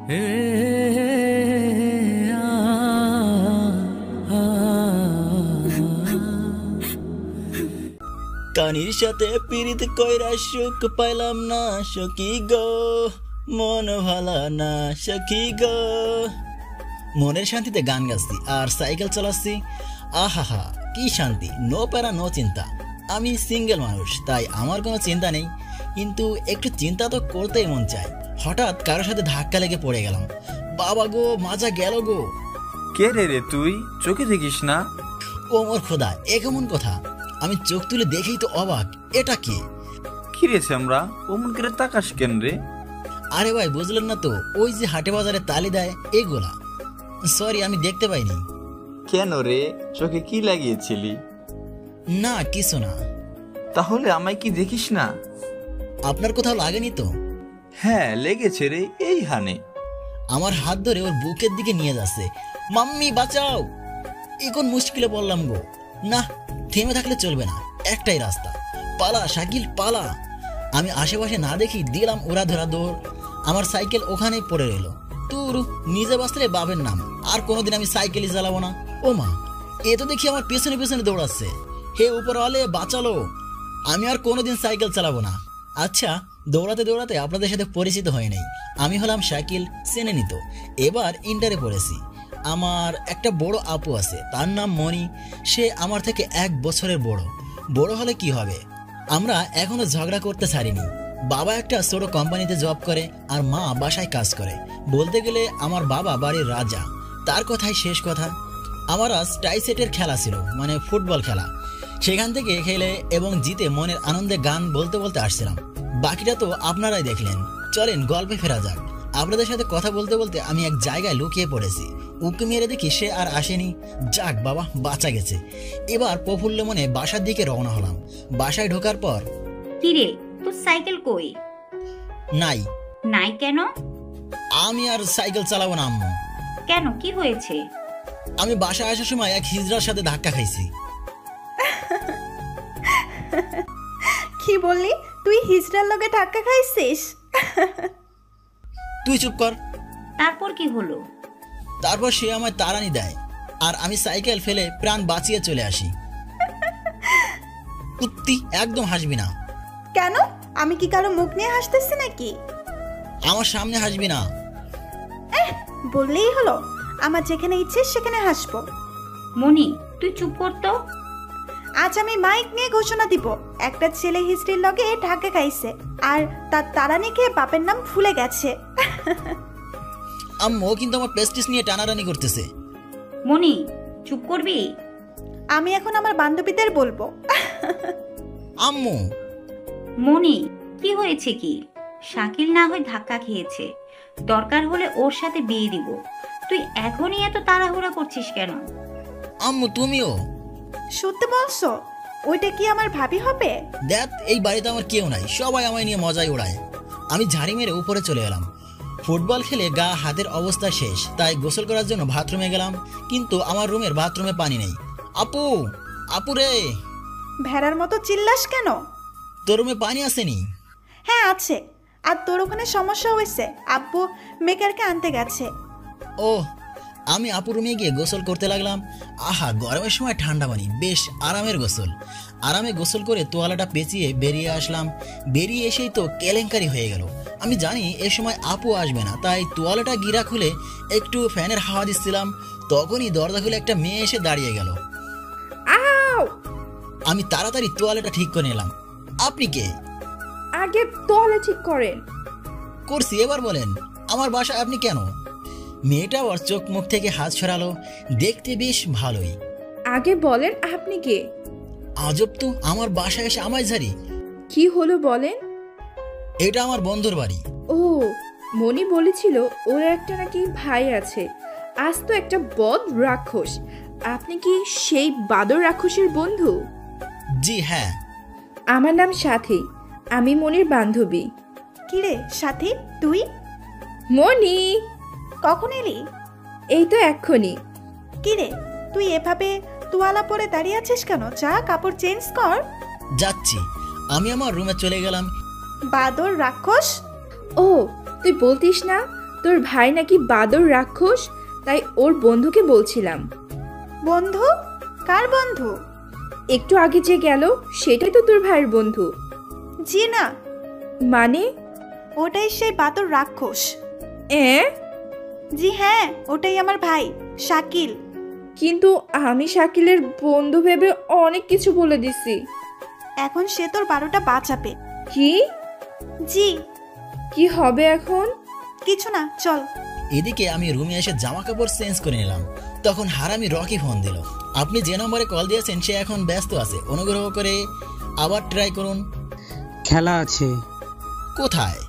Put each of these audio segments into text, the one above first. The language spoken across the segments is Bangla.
কানির সাথে পিরিত কইরা সুখ পাইলাম না সখী গো, মন ভালা না সখী গো। মনের শান্তিতে গান গাচ্ছি আর সাইকেল চালাচ্ছি। আহা কি শান্তি, নো প্যারা নো চিন্তা। আমি সিঙ্গেল মানুষ, তাই আমার কোনো চিন্তা নেই, কিন্তু একটু চিন্তা তো করতেই মন চায়। হঠাৎ কারোর সাথে ধাক্কা লেগে পড়ে গেলাম। বাবা গো, মাজা গেল গো। কে রে তুই, চোখে দেখিস না? ও মোর খোদা, এ কেমন কথা? আমি চোখ তুলে দেখেই তো অবাক, এটা কে? কি রে আমরা, অমন করে তাকাস কেন রে? আরে ভাই বুঝলেন না তো, ওই যে হাটে বাজারে তালি দেয় এগুলা। সরি, আমি দেখতে পাইনি। কেন রে, চোখে কি লাগিয়েছিলি? না কিছু না। তাহলে আমায় কি দেখিস না? আপনার কোথাও লাগেনি তো? হ্যাঁ লেগেছে রে, এই হানে। আমার হাত ধরে ওর বুকের দিকে নিয়ে যাচ্ছে। মাম্মি বাঁচাও, এখন মুশকিলে পড়লাম গো। না, থেমে থাকলে চলবে না, একটাই রাস্তা, পালা শাকিল পালা। আমি আশেপাশে না দেখি দিলাম ওরা ধরা দৌড়। আমার সাইকেল ওখানেই পড়ে রইল। তোর নিজে বাঁচলে বাবের নাম, আর কোনোদিন আমি সাইকেলই চালাবো না। ও মা, এ তো দেখি আমার পেছনে পেছনে দৌড়াচ্ছে। হে উপরওয়ালে বাঁচালো, আমি আর কোনোদিন সাইকেল চালাবো না। আচ্ছা, দৌড়াতে দৌড়াতে আপনাদের সাথে পরিচিত হয়ে নেই। আমি হলাম শাকিল, চেনে নিত। এবার ইন্টারে পড়েছি। আমার একটা বড় আপু আছে, তার নাম মনি। সে আমার থেকে 1 বছরের বড়। বড় হলে কি হবে, আমরা এখনো ঝগড়া করতে ছাড়িনি। বাবা একটা ছোট কোম্পানিতে জব করে আর মা বাসায় কাজ করে। বলতে গেলে আমার বাবা বাড়ির রাজা। তার কথাই শেষ কথা। আমার আজ টাই সেটের খেলা ছিল, মানে ফুটবল খেলা। সেখান থেকে খেলে এবং জিতে মনের আনন্দে গান বলতে বলতে আসছিলাম। বাকিটা তো আপনারাই দেখলেন। চলেন গল্পে ফেরা যাক। আপনাদের সাথে কথা বলতে বলতে আমি এক জায়গায় লুকিয়ে পড়েছি। উঁকি মেরে দেখি সে আর আসেনি। যাক বাবা, বাঁচা গেছে। এবার প্রফুল্ল মনে বাসার দিকে রওনা হলাম। বাসায় ঢোকার পর, কিরে তোর সাইকেল কই? নাই। নাই কেন? আমি আর সাইকেল চালাবো না আম্মু। কেন, কি হয়েছে? আমি বাসায় আসার সময় এক হিজড়ার সাথে ধাক্কা খাইছি। কি বললি? তুই হিজড়ার লগে ধাক্কা খাইছিস? তুই চুপ কর। তারপর কি হলো? তারপর সে আমায় তাড়ানি দেয় আর আমি সাইকেল ফেলে প্রাণ বাঁচিয়ে চলে আসি। কুত্তি, একদম হাসবি না। কেন? আমি কি কারো মুখ নিয়ে হাসতেছি নাকি? আমার সামনে হাসবি না। বললেই হলো, আমার যেখানে ইচ্ছে সেখানে হাসবো। মনি তুই চুপ কর তো। আজ আমি মাইক নিয়ে ঘোষণা দিব, একটা ছেলে হিস্ট্রির লগে ধাক্কা খাইছে আর তার তাড়ানি খেয়ে বাপের নাম ভুলে গেছে। আম্মু কিন্তু আমার প্রেস্টিজ নিয়ে টানাটানি করতেছে। মনি চুপ করবি? আমি এখন আমার বান্ধবীদের বলবো। আম্মু। মনি কি হয়েছে কি? শাকিল না হয় ধাক্কা খেয়েছে, দরকার হলে ওর সাথে বিয়ে দিব। তুই এখনই এত তাড়াহুড়া করছিস কেন? আম্মু তুমিও? সত্যি বলছো? ওইটা কি আমার ভাবি হবে? দেখ, এই বাড়িতে আমার কেউ নাই, সবাই আমায় নিয়ে মজাই ওড়ায়। আমি ঝাড়ি মেরে উপরে চলে এলাম। ফুটবল খেলে গা হাতের অবস্থা শেষ, তাই গোসল করার জন্য বাথরুমে গেলাম, কিন্তু আমার রুমের বাথরুমে পানি নেই। আপু, আপু রে। ভেড়ার মতো চিল্লাস কেন? তোর রুমে পানি আসেনি? হ্যাঁ আছে। আর তোর ওখানে সমস্যা হয়েছে, আব্বু মেকারকে আনতে গেছে। ও, আমি আপু রুমে গিয়ে গোসল করতে লাগলাম। আহা, গরমের সময় ঠান্ডা পানি, বেশ আরামের গোসল। আরামে গোসল করে তোয়ালাটা পেঁচিয়ে বেরিয়ে আসলাম। বেরিয়ে এসেই তো কেলেঙ্কারি হয়ে গেল। আমি জানি এ সময় আপু আসবে না, তাই তোয়ালাটা গিরা খুলে একটু ফ্যানের হাওয়া দিচ্ছিলাম। তখনই দরজা খুলে একটা মেয়ে এসে দাঁড়িয়ে গেল। আমি তাড়াতাড়ি তোয়ালাটা ঠিক করে নিলাম। আপনি কে? আগে তোয়ালে ঠিক করেন। করছি, এবার বলেন আমার বাসায় আপনি কেন? মেয়েটা ওর চোখ মুখ থেকে হাত সরালো। দেখতে বেশ ভালোই। আগে বলেন আপনি কে? আজব তো, আমার বাসায় এসে আমায় ঝাড়ি। কি হলো বলেন? এটা আমার বন্ধুর বাড়ি। ও, মনি বলেছিল ওর একটা নাকি ভাই আছে, আজ তো একটা বদ রাক্ষস। আপনি কি সেই বাদর রাক্ষসের বন্ধু? জি হ্যাঁ। আমার নাম সাথী, আমি মনির বান্ধবী। কিরে সাথী, তুই? মনি, কখন এলি? এই তো এক্ষুনি। কিরে তুই এভাবে তোয়ালা পরে দাঁড়িয়ে আছিস কেন? যা কাপড় চেঞ্জ কর। যাচ্ছি। আমি আমার রুমে চলে গেলাম। বাদর রাক্ষস? ও, তুই বলতিস না? তোর ভাই নাকি বাদর রাক্ষস, তাই ওর বন্ধুকে বলছিলাম। বন্ধু? কার বন্ধু? একটু আগে যে গেল সেটাই তো তোর ভাইয়ের বন্ধু। জি না, মানে? ওটাই সেই বাদর রাক্ষস। এ জি হ্যাঁ, ওটাই আমার ভাই শাকিল। কিন্তু আমি শাকিলের বন্ধু ভেবে অনেক কিছু বলে দিছি। এখন সে তোর 12টা বাঁচাবে। কি? জি। কি হবে এখন? কিছু না, চল। এদিকে আমি রুমে এসে জামা কাপড় চেঞ্জ করে নিলাম। তখন হারামি রকি ফোন দিল। আপনি যে নম্বরে কল দিয়েছেন সে এখন ব্যস্ত আছে, অনুগ্রহ করে আবার ট্রাই করুন। খেলা আছে। কোথায়?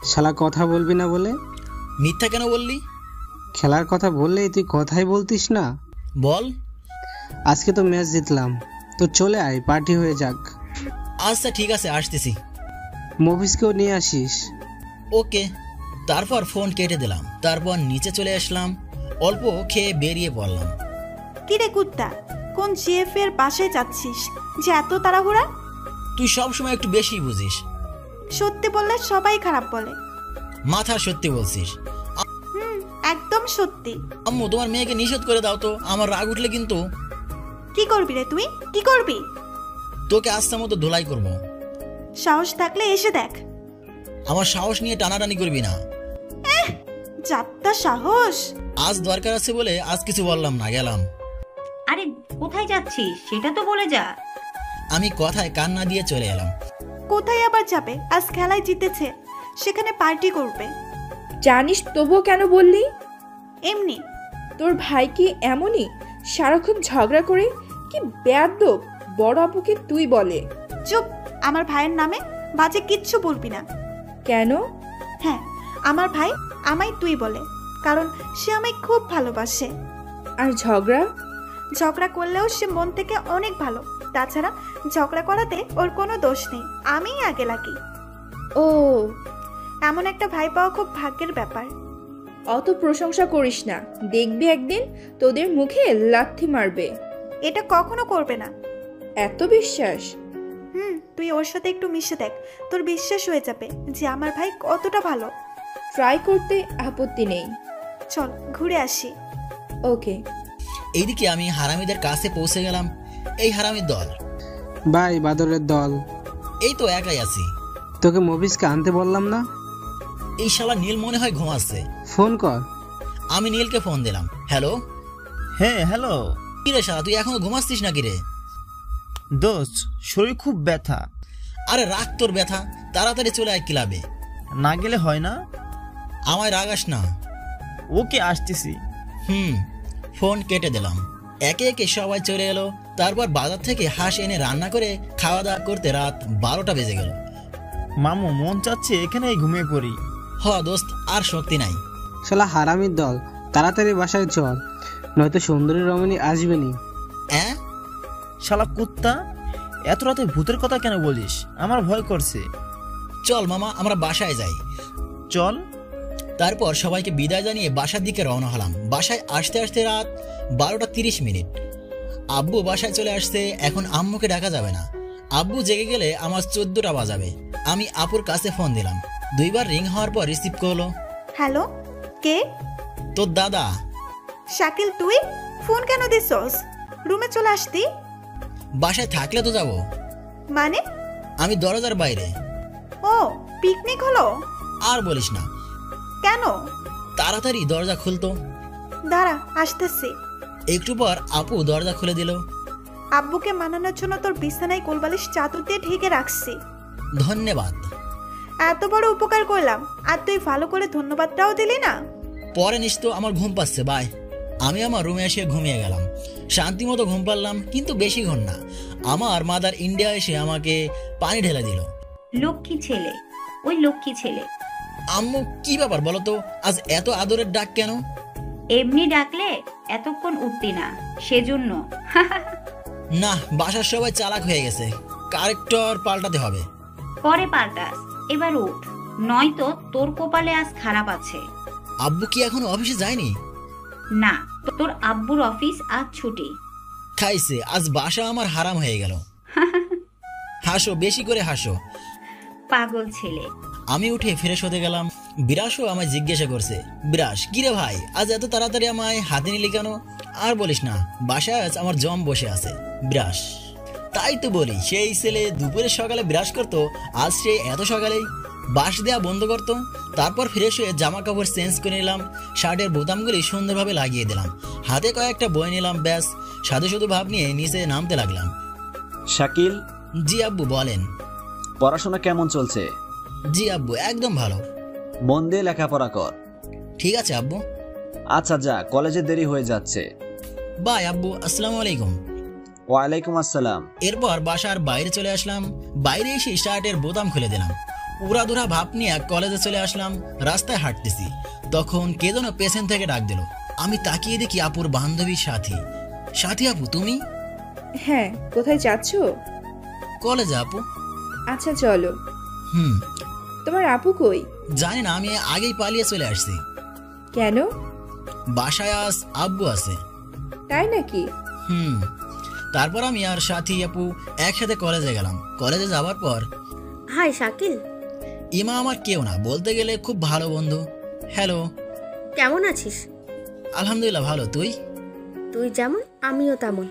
শালা কথা বলবি না বলে? মিথ্যা কেন বললি? খেলার কথা বললেই তুই কথাই বলতিস না। বল। আজকে তো ম্যাচ জিতলাম, তো চলে আয়, পার্টি হয়ে যাক। আচ্ছা ঠিক আছে, আসতেছি। মুভিসকেও নিয়ে আসিস। ওকে। তারপর ফোন কেটে দিলাম। তারপর নিচে চলে আসলাম, অল্প খেয়ে বেরিয়ে পড়লাম। কিরে কুত্তা, কোন জিএফ এর বাসায় যাচ্ছিস যে এত তাড়াহুড়া? তুই সবসময় একটু বেশি বুঝিস। সত্যি বললে সবাই খারাপ বলে। মাথা সত্যি বলছিস। একদম সত্যি। আম্মু, তোমার মেয়েকে নিষেধ করে দাও তো, আমার রাগ উঠলে কিন্তু। কি করবি রে তুই? কি করবি? তোকে আস্তে মতো ধোলাই করবো। সাহস থাকলে এসে দেখ। আমার সাহস নিয়ে টানাটানি করবি না। যাত্রা সাহস। আজ দরকার আছে বলে আজ কিছু বললাম না, গেলাম। আরে কোথায় যাচ্ছিস সেটা তো বলে যা। আমি কথায় কান না দিয়ে চলে এলাম। কোথায় আবার যাবে? আজ খেলায় জিতেছে, সেখানে পার্টি করবে। জানিস তবুও কেন বললি? এমনি। তোর ভাই কি এমনই, সারাক্ষণ ঝগড়া করে? কি বেয়াদব, বড় আপুকে তুই বলে। চুপ, আমার ভাইয়ের নামে বাজে কিচ্ছু বলবি না। কেন? হ্যাঁ, আমার ভাই আমায় তুই বলে, কারণ সে আমায় খুব ভালোবাসে। আর ঝগড়া? ঝগড়া করলেও সে মন থেকে অনেক ভালো। তাছাড়া ঝগড়া করাতে ওর কোনো দোষ নেই, আমিই আগে লাগি। ও, এমন একটা ভাই পাওয়া খুব ভাগ্যের ব্যাপার। অত প্রশংসা করিস না, দেখবি একদিন তোদের মুখে লাথি মারবে। এটা কখনো করবে না। এত বিশ্বাস? তুই ওর সাথে একটু মিশে দেখ, তোর বিশ্বাস হয়ে যাবে যে আমার ভাই কতটা ভালো। ট্রাই করতে আপত্তি নেই। চল ঘুরে আসি। ওকে। এইদিকে আমি হারামিদের কাছে পৌঁছে গেলাম। এই হারামির দল। বাই বাদরের দল। এই তো একাই আছি। তোকে মুভিসকে আনতে বললাম না? এই শালা নীল মনে হয় ঘুমাচ্ছে। ফোন কর। আমি নীলকে ফোন দিলাম। হ্যালো। হ্যাঁ হ্যালো। কি রে শালা, তুই এখনো ঘুমাচ্ছিস নাকি রে? দোস্ত, শরীর খুব ব্যথা। আরে রাগ তোর ব্যথা, তাড়াতাড়ি চলে আয় ক্লাবে। না গেলে হয় না? আমায় রাগাস না। ওকে, আসতেছি। ফোন কেটে দিলাম। একে একে সবাই চলে এলো। তারপর বাজার থেকে হাঁস এনে রান্না করে খাওয়া দাওয়া করতে রাত 12টা বেজে গেল। মামু, মন চাচ্ছে এখানেই ঘুমিয়ে পড়ি। দোস্ত, আর শক্তি নাই। শালা হারামির দল, তাড়াতাড়ি বাসায় চল, নয়তো সুন্দরী রমণী আসবে নি। শালা কুত্তা, এত রাতে ভূতের কথা কেন বলিস? আমার ভয় করছে। চল মামা, আমরা বাসায় যাই। চল। তারপর সবাইকে বিদায় জানিয়ে বাসার দিকে রওনা হলাম। বাসায় আসতে আসতে রাত 12:30। আব্বু বাসায় চলে আসছে। এখন আম্মুকে ডাকা যাবে না, আব্বু জেগে গেলে আমার 14টা বাজাবে। আমি আপুর কাছে ফোন দিলাম। 2বার রিং হওয়ার পর রিসিভ করলো। হ্যালো, কে? তোর দাদা। শাকিল, তুই ফোন কেন দিছস? রুমে চলে আসতি। বাসায় থাকলে তো যাব। মানে? আমি দরজার বাইরে। ও, পিকনিক হলো? আর বলিস না। কেন? তাড়াতাড়ি দরজা খুলতো। দাঁড়া, আসতেছি। একটু পর আপু দরজা খুলে দিল। আব্বুকে মানানোর জন্য তোর বিছানায় কোলবালিশ চাদর দিয়ে ঢেকে রাখছি। ধন্যবাদ। এত বড় উপকার করলাম আর তুই ভালো করে ধন্যবাদটাও দিলি না। পরে নিশ্চয়, আমার ঘুম পাচ্ছে, বাই। আমি আমার রুমে এসে ঘুমিয়ে গেলাম। শান্তি মতো ঘুম পারলাম, কিন্তু বেশিক্ষণ না। আমার মাদার ইন্ডিয়া এসে আমাকে পানি ঢেলে দিল। লক্ষ্মী ছেলে, ওই লক্ষ্মী ছেলে। আম্মু, কি ব্যাপার বলো তো, আজ এত আদরের ডাক কেন? এমনি ডাকলে এতক্ষণ উঠতি না, সেজন্য। না, বাসার সবাই চালাক হয়ে গেছে, ক্যারেক্টার পাল্টাতে হবে। পরে পাল্টাস, এবার উঠ, নয়তো তোর কপালে আজ খারাপ আছে। আব্বু কি এখনো অফিসে যায়নি? না, তোর আব্বুর অফিস আজ ছুটি। খাইছে, আজ বাসা আমার হারাম হয়ে গেল। হাসো, বেশি করে হাসো। পাগল ছেলে। আমি উঠে ফ্রেশ হতে গেলাম। বিরাসও আমায় জিজ্ঞাসা করছে, বিরাস কিরে ভাই, আজ এত তাড়াতাড়ি আমায় হাতে নিলি কেন? আর বলিস না, বাসায় আজ আমার জম বসে আছে। বিরাস, তাই তো বলি, সেই ছেলে দুপুরে সকালে বিরাস করতো, আজ সে এত সকালেই বাস দেওয়া বন্ধ করতো। তারপর ফ্রেশ হয়ে জামা কাপড় চেঞ্জ করে নিলাম, শার্টের বোতামগুলি সুন্দরভাবে লাগিয়ে দিলাম, হাতে কয়েকটা বই নিলাম, ব্যাস সাধু শুধু ভাব নিয়ে নিচে নামতে লাগলাম। শাকিল, জি আব্বু বলেন। পড়াশোনা কেমন চলছে? জি আব্বু একদম ভালো। মন দিয়ে লেখাপড়া কর। ঠিক আছে আব্বু। আচ্ছা যা, কলেজে দেরি হয়ে যাচ্ছে। বাই আব্বু, আসসালামু আলাইকুম। ওয়ালাইকুম আসসালাম। এরপর বাসার বাইরে চলে আসলাম, বাইরে এসে শার্টের বোতাম খুলে দিলাম, উড়াধুরা ভাব নিয়ে কলেজে চলে আসলাম। রাস্তায় হাঁটতেছি, তখন কে যেন পেছন থেকে ডাক দিল। আমি তাকিয়ে দেখি আপুর বান্ধবী সাথী। সাথী আপু তুমি? হ্যাঁ, কোথায় যাচ্ছ? কলেজে আপু। আচ্ছা চলো। হুম। তোমার আপু কই? জানি না, আমি আগেই পালিয়ে চলে আসছি। কেন? বাসায় আজ আব্বু আছে। তাই নাকি? হুম। তারপর আমি আর সাথী আপু একসাথে কলেজে গেলাম। কলেজে যাওয়ার পর, হাই শাকিল। ইমা আমার কেউ না, বলতে গেলে খুব ভালো বন্ধু। হ্যালো। কেমন আছিস? আলহামদুলিল্লাহ ভালো, তুই? তুই যেমন আমিও তেমন।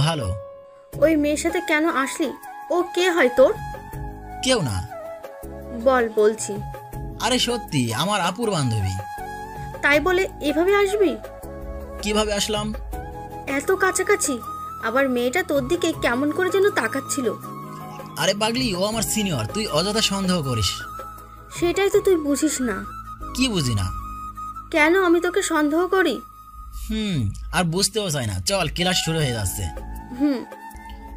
ভালো। ওই মেয়ের সাথে কেন আসলি? ও কে হয় তোর? কেউ না। বল, বলছি। আরে সত্যি, আমার আপুর বান্ধবী। তাই বলে এভাবে আসবি? কিভাবে আসলাম? এত কাছাকাছি, আবার মেয়েটা তোর দিকে কেমন করে যেন তাকাচ্ছিল। আরে পাগলি, ও আমার সিনিয়র, তুই অযথা সন্দেহ করিস। সেটাই তো তুই বুঝিস না। কি বুঝি না? কেন আমি তোকে সন্দেহ করি? আর বুঝতেও চাই না। চল, ক্লাস শুরু হয়ে যাচ্ছে। হুম।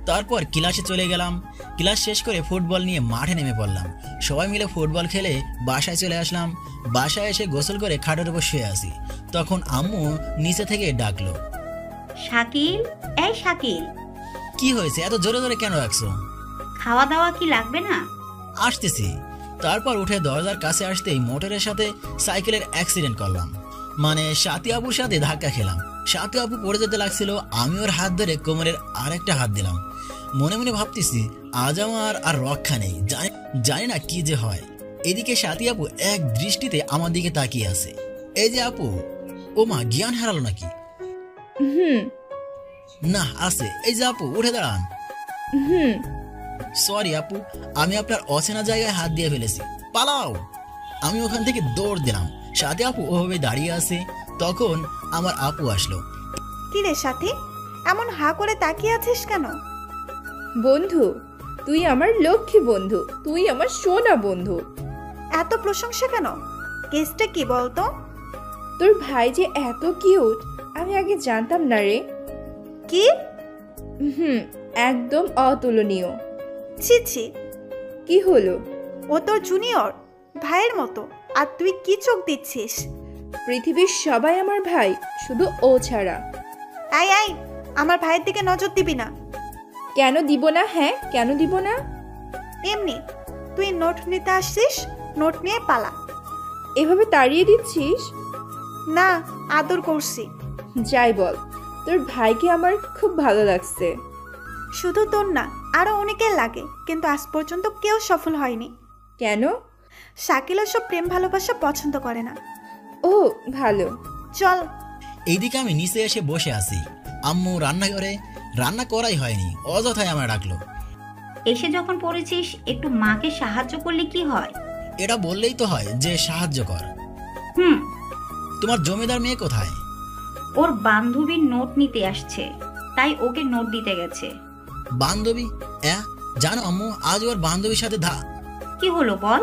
তারপর ক্লাসে চলে গেলাম। ক্লাস শেষ করে ফুটবল নিয়ে মাঠে নেমে পড়লাম। সবাই মিলে ফুটবল খেলে বাসায় চলে আসলাম। বাসায় এসে গোসল করে খাটের উপর শুয়ে আসি। তখন আম্মু নিচে থেকে ডাকলো, শাকিল, এই শাকিল, কি হয়েছে, এত জোরে জোরে কেন রাখছো? খাওয়া দাওয়া কি লাগবে না? আসতেছি। তারপর উঠে দরজার কাছে আসতেই মোটরের সাথে সাইকেলের অ্যাক্সিডেন্ট করলাম, মানে সাথী আপুর সাথে ধাক্কা খেলাম। সাথী আপু পড়ে যেতে লাগছিল, আমি ওর হাত ধরে কোমরের আরেকটা হাত দিলাম। মনে মনে ভাবতেছি, আজ আমার আর রক্ষা নেই, জানি না কি যে হয়। এদিকে সাথী আপু এক দৃষ্টিতে আমার দিকে তাকিয়ে আছে। এই যে আপু, ও মা, জ্ঞান হারালো নাকি? হুম না, আছে। এই যে আপু, উঠে দাঁড়ান। হুম সরি আপু, আমি আপনার অচেনা জায়গায় হাত দিয়ে ফেলেছি, পালাও। আমি ওখান থেকে দৌড় দিলাম। সাথে আপু ওভাবে দাঁড়িয়ে আছে। তখন আমার আপু আসলো। কি রে সাথী, এমন হা করে তাকিয়ে আছিস কেন? বন্ধু, তুই আমার লক্ষ্মী বন্ধু, তুই আমার সোনা বন্ধু। এত প্রশংসা কেন? কেসটা কি বলতো? তোর ভাই যে এত কিউট, আমি আগে জানতাম না রে। কি? একদম অতুলনীয়। ছি ছি। কি হলো? ও তোর জুনিয়র, ভাইয়ের মতো, আর তুই কি চোখ দিচ্ছিস? পৃথিবীর সবাই আমার ভাই, শুধু ও ছাড়া। আই আই, আমার ভাইয়ের দিকে নজর দিবি না। কেন দিব না? হ্যাঁ, কেন দিব না? এমনি, তুই নোট নিতে আসছিস, নোট নিয়ে পালা। এভাবে তাড়িয়ে দিচ্ছিস? না, আদর করছি। যাই বল, তোর ভাইকে আমার খুব ভালো লাগছে। শুধু তোর না, আরো অনেকের লাগে, কিন্তু আজ পর্যন্ত কেউ সফল হয়নি। কেন? শাকিল সব প্রেম ভালোবাসা পছন্দ করে না। ও ভালো। চল। এইদিকে আমি নিচে এসে বসে আছি। আম্মু রান্নাঘরে, রান্না করাই হয়নি, অযথায় আমার ডাকলো। এসে যখন পড়েছিস, একটু মাকে সাহায্য করলে কি হয়? এটা বললেই তো হয় যে সাহায্য কর। তোমার জমিদার মেয়ে কোথায়? ওর বান্ধবীর নোট নিতে আসছে, তাই ওকে নোট দিতে গেছে। বান্ধবী? জানো আম্মু, আজ ওর বান্ধবীর সাথে কি হলো বল?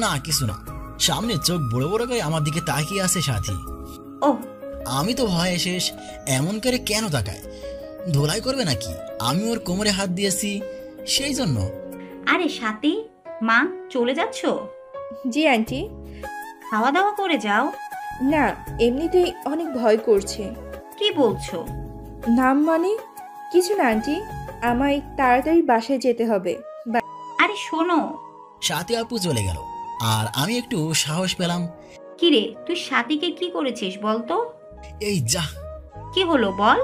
না, কিছু না। সামনে চোখ বড় বড় করে আমার দিকে তাকিয়ে আছে সাথী। ও, আমি তো ভয়ে শেষ। এমন করে কেন তাকায়? ধোলাই করবে নাকি? আমি ওর কোমরে হাত দিয়েছি, সেই জন্য। আরে সাথী, মা চলে যাচ্ছ? জি আন্টি। খাওয়া দাওয়া করে যাও। না, এমনিতেই অনেক ভয় করছে। কি বলছো? নাম মানে কিছু না আন্টি, আমায় তাড়াতাড়ি বাসায় যেতে হবে। আরে শোনো। সাথী আপু চলে গেল, আর আমি একটু সাহস পেলাম। কিরে, তুই সাথীকে কি করেছিস বলতো? এই যা। কি হলো বল?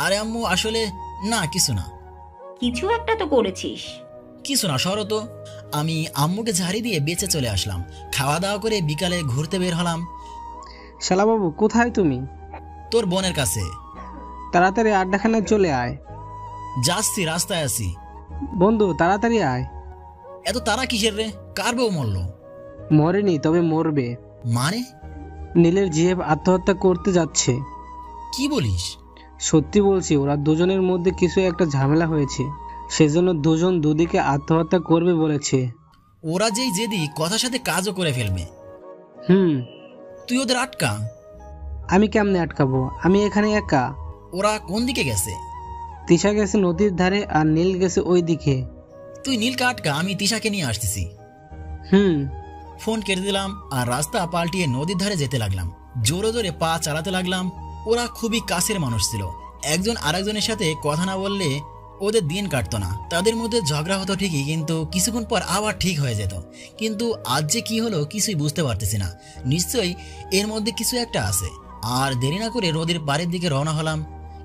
আরে আম্মু, আসলে না, কিছু না। কিছু একটা তো করেছিস। কিছু না, সরো তো। আমি আম্মুকে ঝাড়ি দিয়ে বেঁচে চলে আসলাম। খাওয়া দাওয়া করে বিকালে ঘুরতে বের হলাম। শালাবাবু কোথায় তুমি? তোর বোনের কাছে তাড়াতাড়ি আড্ডাখানায় চলে আয়। যাচ্ছি, রাস্তায় আছি। বন্ধু তাড়াতাড়ি আয়। এত তারা কিসের রে? কার বউ মরল? মরেনি, তবে মরবে। মানে নীলের জিএফ আত্মহত্যা করতে যাচ্ছে। কি বলিস? সত্যি বলছি, ওরা দুজনের মধ্যে কিছু একটা ঝামেলা হয়েছে, সেজন্য দুজন দুদিকে আত্মহত্যা করবে বলেছে। ওরা যেই জেদি কথার সাথে কাজও করে ফেলবে। তুই ওদের আটকা। আমি কেমনে আটকাবো? আমি এখানে একা। ওরা কোন দিকে গেছে? তিশা গেছে নদীর ধারে আর নীল গেছে ওই দিকে। তুই নীলকে আটকা, আমি তিশাকে নিয়ে আসতেছি। ফোন কেটে দিলাম আর রাস্তা পাল্টিয়ে নদীর ধারে যেতে লাগলাম। জোরে জোরে পা চালাতে লাগলাম। ওরা খুবই কাছের মানুষ ছিল। একজন আরেকজনের সাথে কথা না বললে ওদের দিন কাটতো না। তাদের মধ্যে ঝগড়া হতো ঠিকই, কিন্তু কিছুক্ষণ পর আবার ঠিক হয়ে যেত। কিন্তু আজ যে কি হলো কিছুই বুঝতে পারতেছি না। নিশ্চয়ই এর মধ্যে কিছু একটা আছে। আর দেরি না করে নদীর পাড়ের দিকে রওনা হলাম।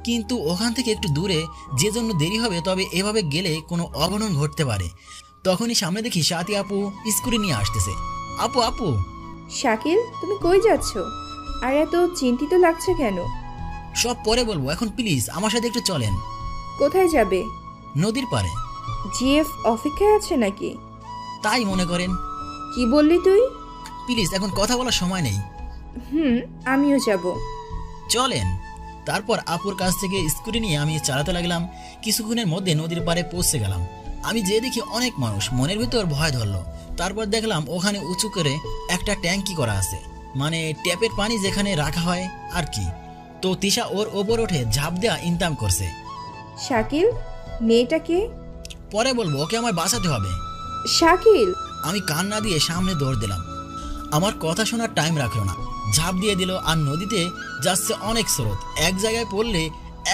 কিন্তু ওখান থেকে একটু দূরে, যে জন্য দেরি হবে, তবে এভাবে গেলে কোনো অঘটন ঘটতে পারে। তখনই সামনে দেখি সাথী আপু স্কুটি নিয়ে আসতেছে। আপু আপু। শাকিল, তুমি কই যাচ্ছ? আর এত চিন্তিত লাগছে কেন? সব পরে বলবো, এখন প্লিজ আমার সাথে একটু চলেন। কোথায় যাবে? নদীর পাড়ে। জিএফ অপেক্ষায় আছে নাকি? তাই মনে করেন। কি বললি তুই? প্লিজ এখন কথা বলার সময় নেই। আমিও যাব। চলেন। তারপর আপুর কাছ থেকে স্কুটি নিয়ে আমি চালাতে লাগলাম। কিছুক্ষণের মধ্যে নদীর পাড়ে পৌঁছে গেলাম। আমি যে দেখি অনেক মানুষ, মনের ভিতর ভয় ধরলো। তারপর দেখলাম ওখানে উঁচু করে একটা ট্যাঙ্কি করা আছে, মানে ট্যাপের পানি যেখানে রাখা হয় আর কি। তো তিশা ওর ওপর উঠে ঝাঁপ দেওয়া ইনতাম করছে। শাকিল, মেয়েটাকে? পরে বলবো, ওকে আমার বাঁচাতে হবে। শাকিল। আমি কান না দিয়ে সামনে দৌড় দিলাম। আমার কথা শোনার টাইম রাখলো না, ঝাঁপ দিয়ে দিল। আর নদীতে যাচ্ছে অনেক স্রোত, এক জায়গায় পড়লে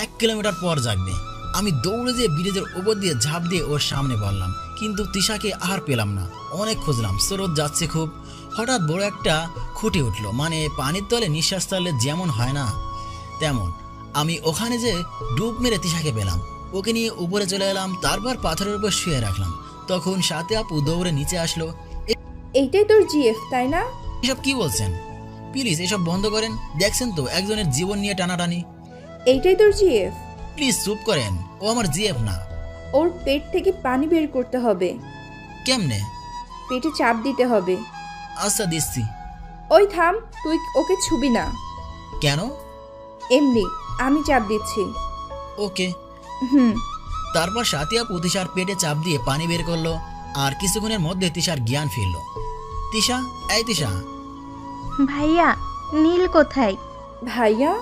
1 কিলোমিটার পর জাগবে। আমি দৌড়ে যেয়ে ব্রিজের উপর দিয়ে ঝাঁপ দিয়ে ওর সামনে পড়লাম, কিন্তু তিশাকে আর পেলাম না। অনেক খুঁজলাম, স্রোত যাচ্ছে খুব। হঠাৎ বড় একটা খুঁটি উঠলো, মানে পানির তলে নিঃশ্বাস তাহলে যেমন হয় না তেমন। আমি ওখানে যে ডুব মেরে তিশাকে পেলাম। ওকে নিয়ে উপরে চলে এলাম, তারপর পাথরের উপর শুয়ে রাখলাম। তখন সাথে আপু দৌড়ে নিচে আসলো। এইটাই তোর জিএফ, তাই না? এসব কি বলছেন? প্লিজ এসব বন্ধ করেন। দেখছেন তো একজনের জীবন নিয়ে টানাটানি। এইটাই তোর জিএফ? প্লিজ চুপ করেন, ও আমার জিএফ না। ওর পেট থেকে পানি বের করতে হবে। কেমনে? পেটে চাপ দিতে হবে। আচ্ছা দিচ্ছি। ওই থাম, তুই ওকে ছুবি না। কেন? এমনি, আমি চাপ দিচ্ছি। ওকে। তারপর সাথী আপু তিশার পেটে চাপ দিয়ে পানি বের করলো। আর কিছুক্ষণের মধ্যে তিশার জ্ঞান ফিরল। তিশা, এই তিশা। ভাইয়া, নীল কোথায়? ভাইয়া?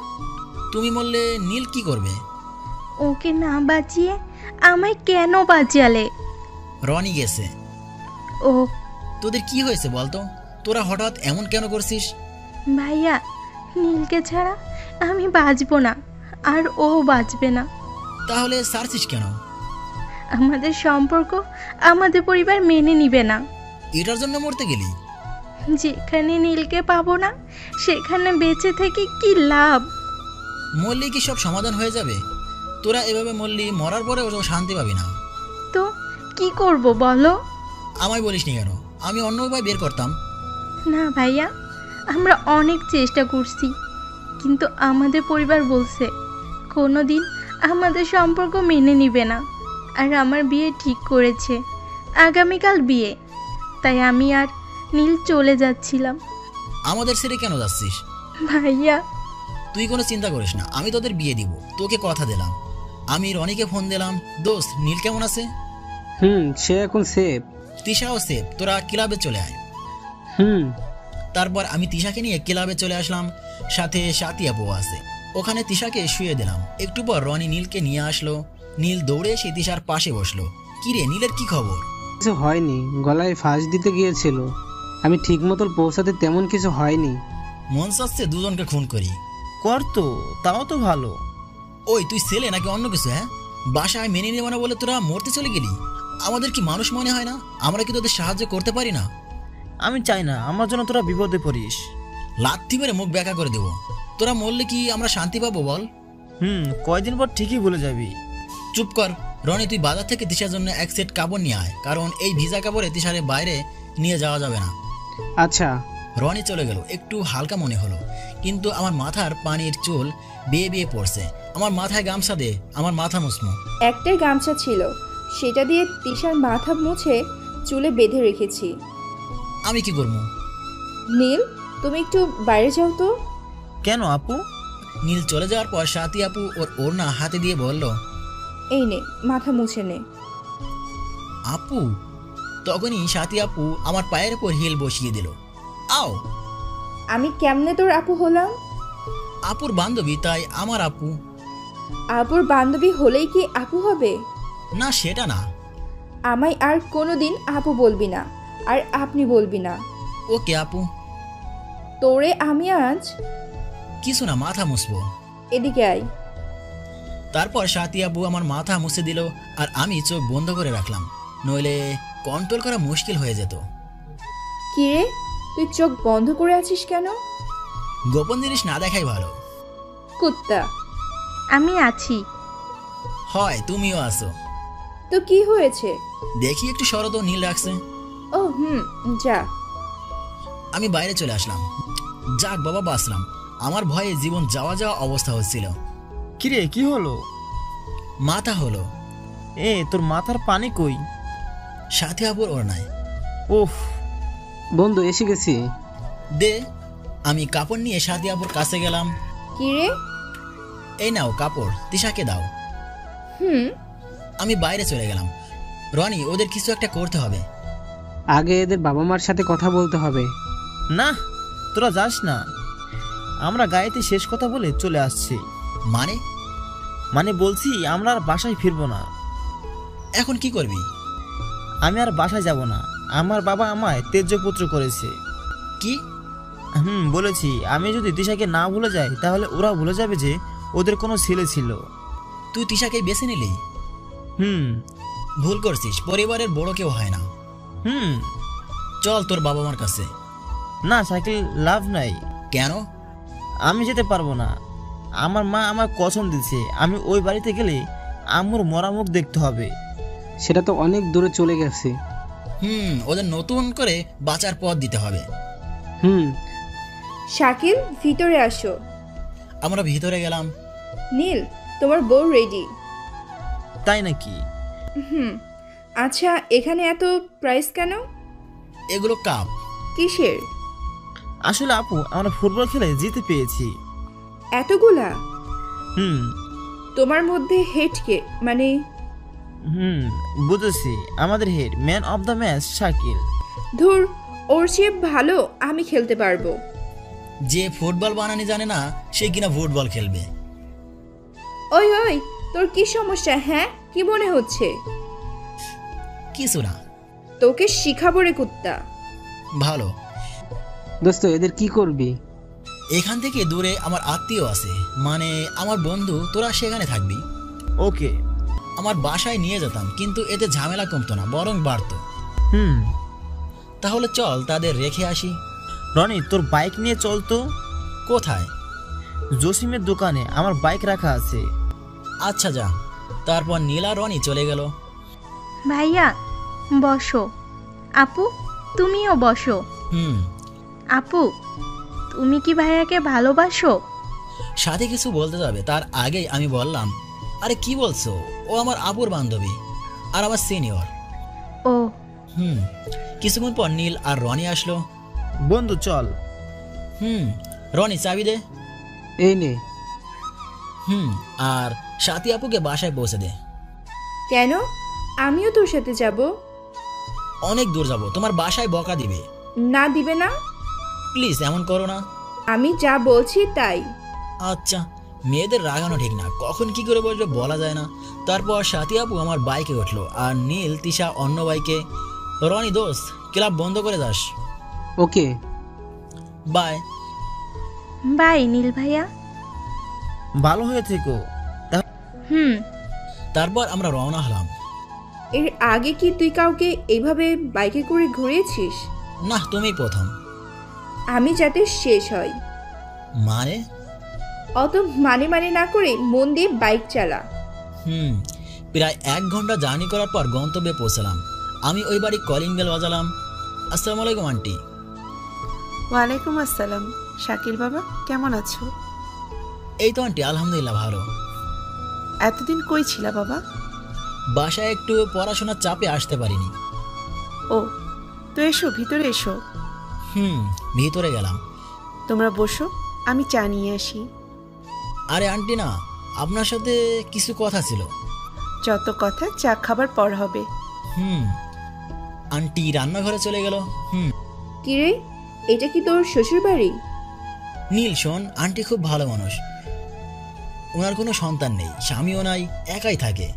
তুমি বললে নীল কি করবে? ওকে না বাঁচিয়ে আমায় কেন বাঁচালে? রনি গেছে। ও। তোদের কি হয়েছে বলতো? তোরা হঠাৎ এমন কেন করছিস? ভাইয়া, নীলকে ছাড়া আমি বাঁচবো না, আর ও বাঁচবে না। তাহলে সারছিস কেন? আমাদের সম্পর্ক আমাদের পরিবার মেনে নিবে না। এটার জন্য মরতে গেলি? যেখানে নীলকে পাবো না সেখানে বেঁচে থেকে কি লাভ? মরলে কি সব সমাধান হয়ে যাবে? তোরা এভাবে মরলি, মরার পরে ও শান্তি পাবি না। তো কি করব বলো? আমায় বলিস নি কেন? আমি অন্য উপায় বের করতাম। না ভাইয়া, আমরা অনেক চেষ্টা করছি, কিন্তু আমাদের পরিবার বলছে কোনোদিন আমাদের সম্পর্ক মেনে নিবে না। আর আমার বিয়ে ঠিক করেছে, আগামীকাল বিয়ে। তাই আমি আর নীল চলে যাচ্ছিলাম। আমাদের ছেড়ে কেন যাচ্ছিস? ভাইয়া, তুই কোনো চিন্তা করিস না, আমি তোদের বিয়ে দিব, তোকে কথা দিলাম। আমি রনিকে ফোন দিলাম। দোস্ত, নীল কেমন আছে? সে এখন সেফ। তিশাও সেফ। তোরা ক্লাবে চলে আয়। তারপর আমি তিশাকে নিয়ে ক্লাবে চলে আসলাম। সাথে সাথী আপু আছে। ওখানে তিশাকে শুয়ে দিলাম। একটু পর রনি নীলকে নিয়ে আসলো। নীল দৌড়ে এসে তিশার পাশে বসলো। কিরে, নীলের কি খবর? কিছু হয়নি, গলায় ফাঁস দিতে গিয়েছিল। আমি ঠিক মতো পৌঁছাতে তেমন কিছু হয়নি। মন চাচ্ছে দুজনকে খুন করি। কর তো, তাও তো ভালো। ওই তুই ছেলে নাকি অন্য কিছু? হ্যাঁ, বাসায় মেনে নেব না বলে তোরা মরতে চলে গেলি। আমাদের কি মানুষ মনে হয় না? আমরা কি তোদের সাহায্য করতে পারি না? আমি চাই না আমার জন্য তোরা বিপদে পড়িস। লাথি মেরে মুখ ব্যাকা করে দেবো। তোরা মরলে কি আমরা শান্তি পাবো বল? কয়দিন পর ঠিকই ভুলে যাবি। চুপ কর। রনি, তুই বাজার থেকে তিশার জন্য এক সেট কাপড় নিয়ে আয়, কারণ এই ভিজা কাপড়ে তিশারে বাইরে নিয়ে যাওয়া যাবে না। আচ্ছা। রনি চলে গেল। একটু হালকা মনে হলো, কিন্তু আমার মাথার পানির চুল বেয়ে বেয়ে পড়ছে। আমার মাথায় গামছা দে, আমার মাথা মুসমু। একটাই গামছা ছিল, সেটা দিয়ে তিশার মাথা মুছে চুলে বেঁধে রেখেছি। আমি কি করবো? নীল, তুমি একটু বাইরে যাও তো। কেন আপু? নীল চলে যাওয়ার পর সাথী আপু ওর ওড়না হাতে দিয়ে বলল, এই নে, মাথা মুছে নে। আপু। তখনই সাথী আপু আমার পায়ের উপর হিল বসিয়ে দিল। আও। আমি কেমনে তোর আপু হলাম? আপুর বান্ধবী, তাই আমার আপু। আপুর বান্ধবী হলেই কি আপু হবে? না, সেটা না। আমায় আর কোনোদিন আপু বলবি না, আর আপনি বলবি না। ওকে আপু। তোরে আমি আজ কিছু না, মাথা মুছবো। এদিকে আয়। তারপর সাথী আপু আমার মাথা মুছে দিল, আর আমি চোখ বন্ধ করে রাখলাম, নইলে কন্ট্রোল করা মুশকিল হয়ে যেত। কি রে, তুই চোখ বন্ধ করে আছিস কেন? গোপন জিনিস না দেখাই ভালো। কুত্তা। আমি আছি। হয়, তুমিও আসো। তো কি হয়েছে? দেখি একটু শরৎ ও নীল রাখছে। ও যা। আমি বাইরে চলে আসলাম। যাক বাবা, বাঁচলাম। আমার ভয়ে জীবন যাওয়া যাওয়া অবস্থা হচ্ছিল। কিরে, কি হলো? মাথা হলো। তোর মাথার পানি কই? সাথী আপুর ওড়নায়। ওফ। বন্ধু, এসে গেছি। দে। আমি কাপড় নিয়ে সাথী আপুর কাছে গেলাম। কি রে? এই নাও কাপড়, তিশাকে দাও। আমি বাইরে চলে গেলাম। রনি, ওদের কিছু একটা করতে হবে। আগে এদের বাবা মার সাথে কথা বলতে হবে। না, তোরা যাস না, আমরা গায়েতে শেষ কথা বলে চলে আসছি। মানে বলছি আমরা আর বাসায় ফিরবো না। এখন কি করবি? আমি আর বাসায় যাব না। আমার বাবা আমায় তেজ্যপুত্র করেছে। কি? বলেছি, আমি যদি তিশাকে না ভুলে যাই, তাহলে ওরা ভুলে যাবে যে ওদের কোনো ছেলে ছিল। তুই তিশাকে বেছে নিলি? ভুল করছিস, পরিবারের বড় কেউ হয় না। চল তোর বাবা মার কাছে। না সাইকেল, লাভ নাই। কেন? আমি যেতে পারবো না। আমার মা আমার কসম দিচ্ছে, আমি ওই বাড়িতে গেলে আম্মুর মরা মুখ দেখতে হবে। সেটা তো অনেক দূরে চলে গেছে। ওদের নতুন করে বাঁচার পথ দিতে হবে। শাকিল, ভিতরে আসো। আমরা ভিতরে গেলাম। নীল, তোমার বউ রেডি। তাই নাকি? আচ্ছা, এখানে এত প্রাইস কেন? এগুলো কাপ। কিসের? আসলে আপু, আমরা ফুটবল খেলে জিতে পেয়েছি। এতগুলা? তোমার মধ্যে হেড কে? মানে বুঝেছি, আমাদের head man of the match Shakil. ধুর, ওর চেয়ে ভালো আমি খেলতে পারবো। যে ফুটবল বানানি জানে না, সে কিনা ফুটবল খেলবে। ওই, তোর কি সমস্যা? হ্যাঁ, কি মনে হচ্ছে? কিছু না। তোকে শিখাবো রে কুত্তা। ভালো। দোস্ত, এদের কি করবি? এখান থেকে দূরে আমার আত্মীয় আছে, মানে আমার বন্ধু, তোরা সেখানে থাকবি। ওকে। আমার বাসায় নিয়ে যেতাম, কিন্তু এতে ঝামেলা কমতো না, বরং বাড়তো। তাহলে চল তাদের রেখে আসি। রনি, তোর বাইক নিয়ে চল তো। কোথায়? জসিমের দোকানে আমার বাইক রাখা আছে। আচ্ছা যা। তারপর নীলা রনি চলে গেল। ভাইয়া বসো। আপু, তুমিও বসো। আপু, তুমি কি ভাইয়াকে ভালোবাসো? সাথে কিছু বলতে যাবে, তার আগেই আমি বললাম, আরে কি বলছো, ও আমার আপুর বান্ধবী আর আমার সিনিয়র। ও। কিছুক্ষণ পর নীল আর রনি আসলো। বন্ধু চল। রনি, চাবি দে। এই নে। আর সাথী আপুকে বাসায় পৌঁছে দে। কেন? আমিও তোর সাথে যাব। অনেক দূর যাব, তোমার বাসায় বকা দিবে। না, দিবে না। প্লিজ এমন করো না। আমি যা বলছি তাই। আচ্ছা, মেয়েদের রাগানো ঠিক না, কখন কি করে বলবে বলা যায় না। তারপর সাথী আপু আমার বাইকে উঠলো, আর নীল তিশা অন্য বাইকে। রনি দোস্ত, ক্লাব বন্ধ করে যাস। ওকে, বাই। বাই নীল ভাইয়া। ভালো হয়ে থেকো। তারপর আমরা রওনা হলাম। এর আগে কি তুই কাউকে এইভাবে বাইকে করে ঘুরিয়েছিস? না, তুমি প্রথম। আমি যাতে শেষ হয়। মানে? অত মানে না করে মন দিয়ে বাইক চালা। প্রায় 1 ঘন্টা জার্নি করার পর গন্তব্যে পৌঁছলাম। আমি ওই বাড়ি কলিং বেল বাজালাম। আসসালামু আলাইকুম আন্টি। ওয়ালাইকুম আসসালাম। শাকিল বাবা, কেমন আছো? এই তো আন্টি, আলহামদুলিল্লাহ ভালো। এতদিন কই ছিলা বাবা? বাসায় একটু পড়াশোনার চাপে আসতে পারিনি। ও, তো এসো, ভিতরে এসো। ভিতরে গেলাম। তোমরা বসো, আমি চা নিয়ে আসি। আরে আন্টি না, আপনার সাথে কিছু কথা ছিল। যত কথা চা খাবার পর হবে। আন্টি রান্নাঘরে চলে গেল। কিরে, এটা কি তোর শ্বশুর বাড়ি? নীল শোন, আন্টি খুব ভালো মানুষ। ওনার কোনো সন্তান নেই, স্বামীও নাই, একাই থাকে।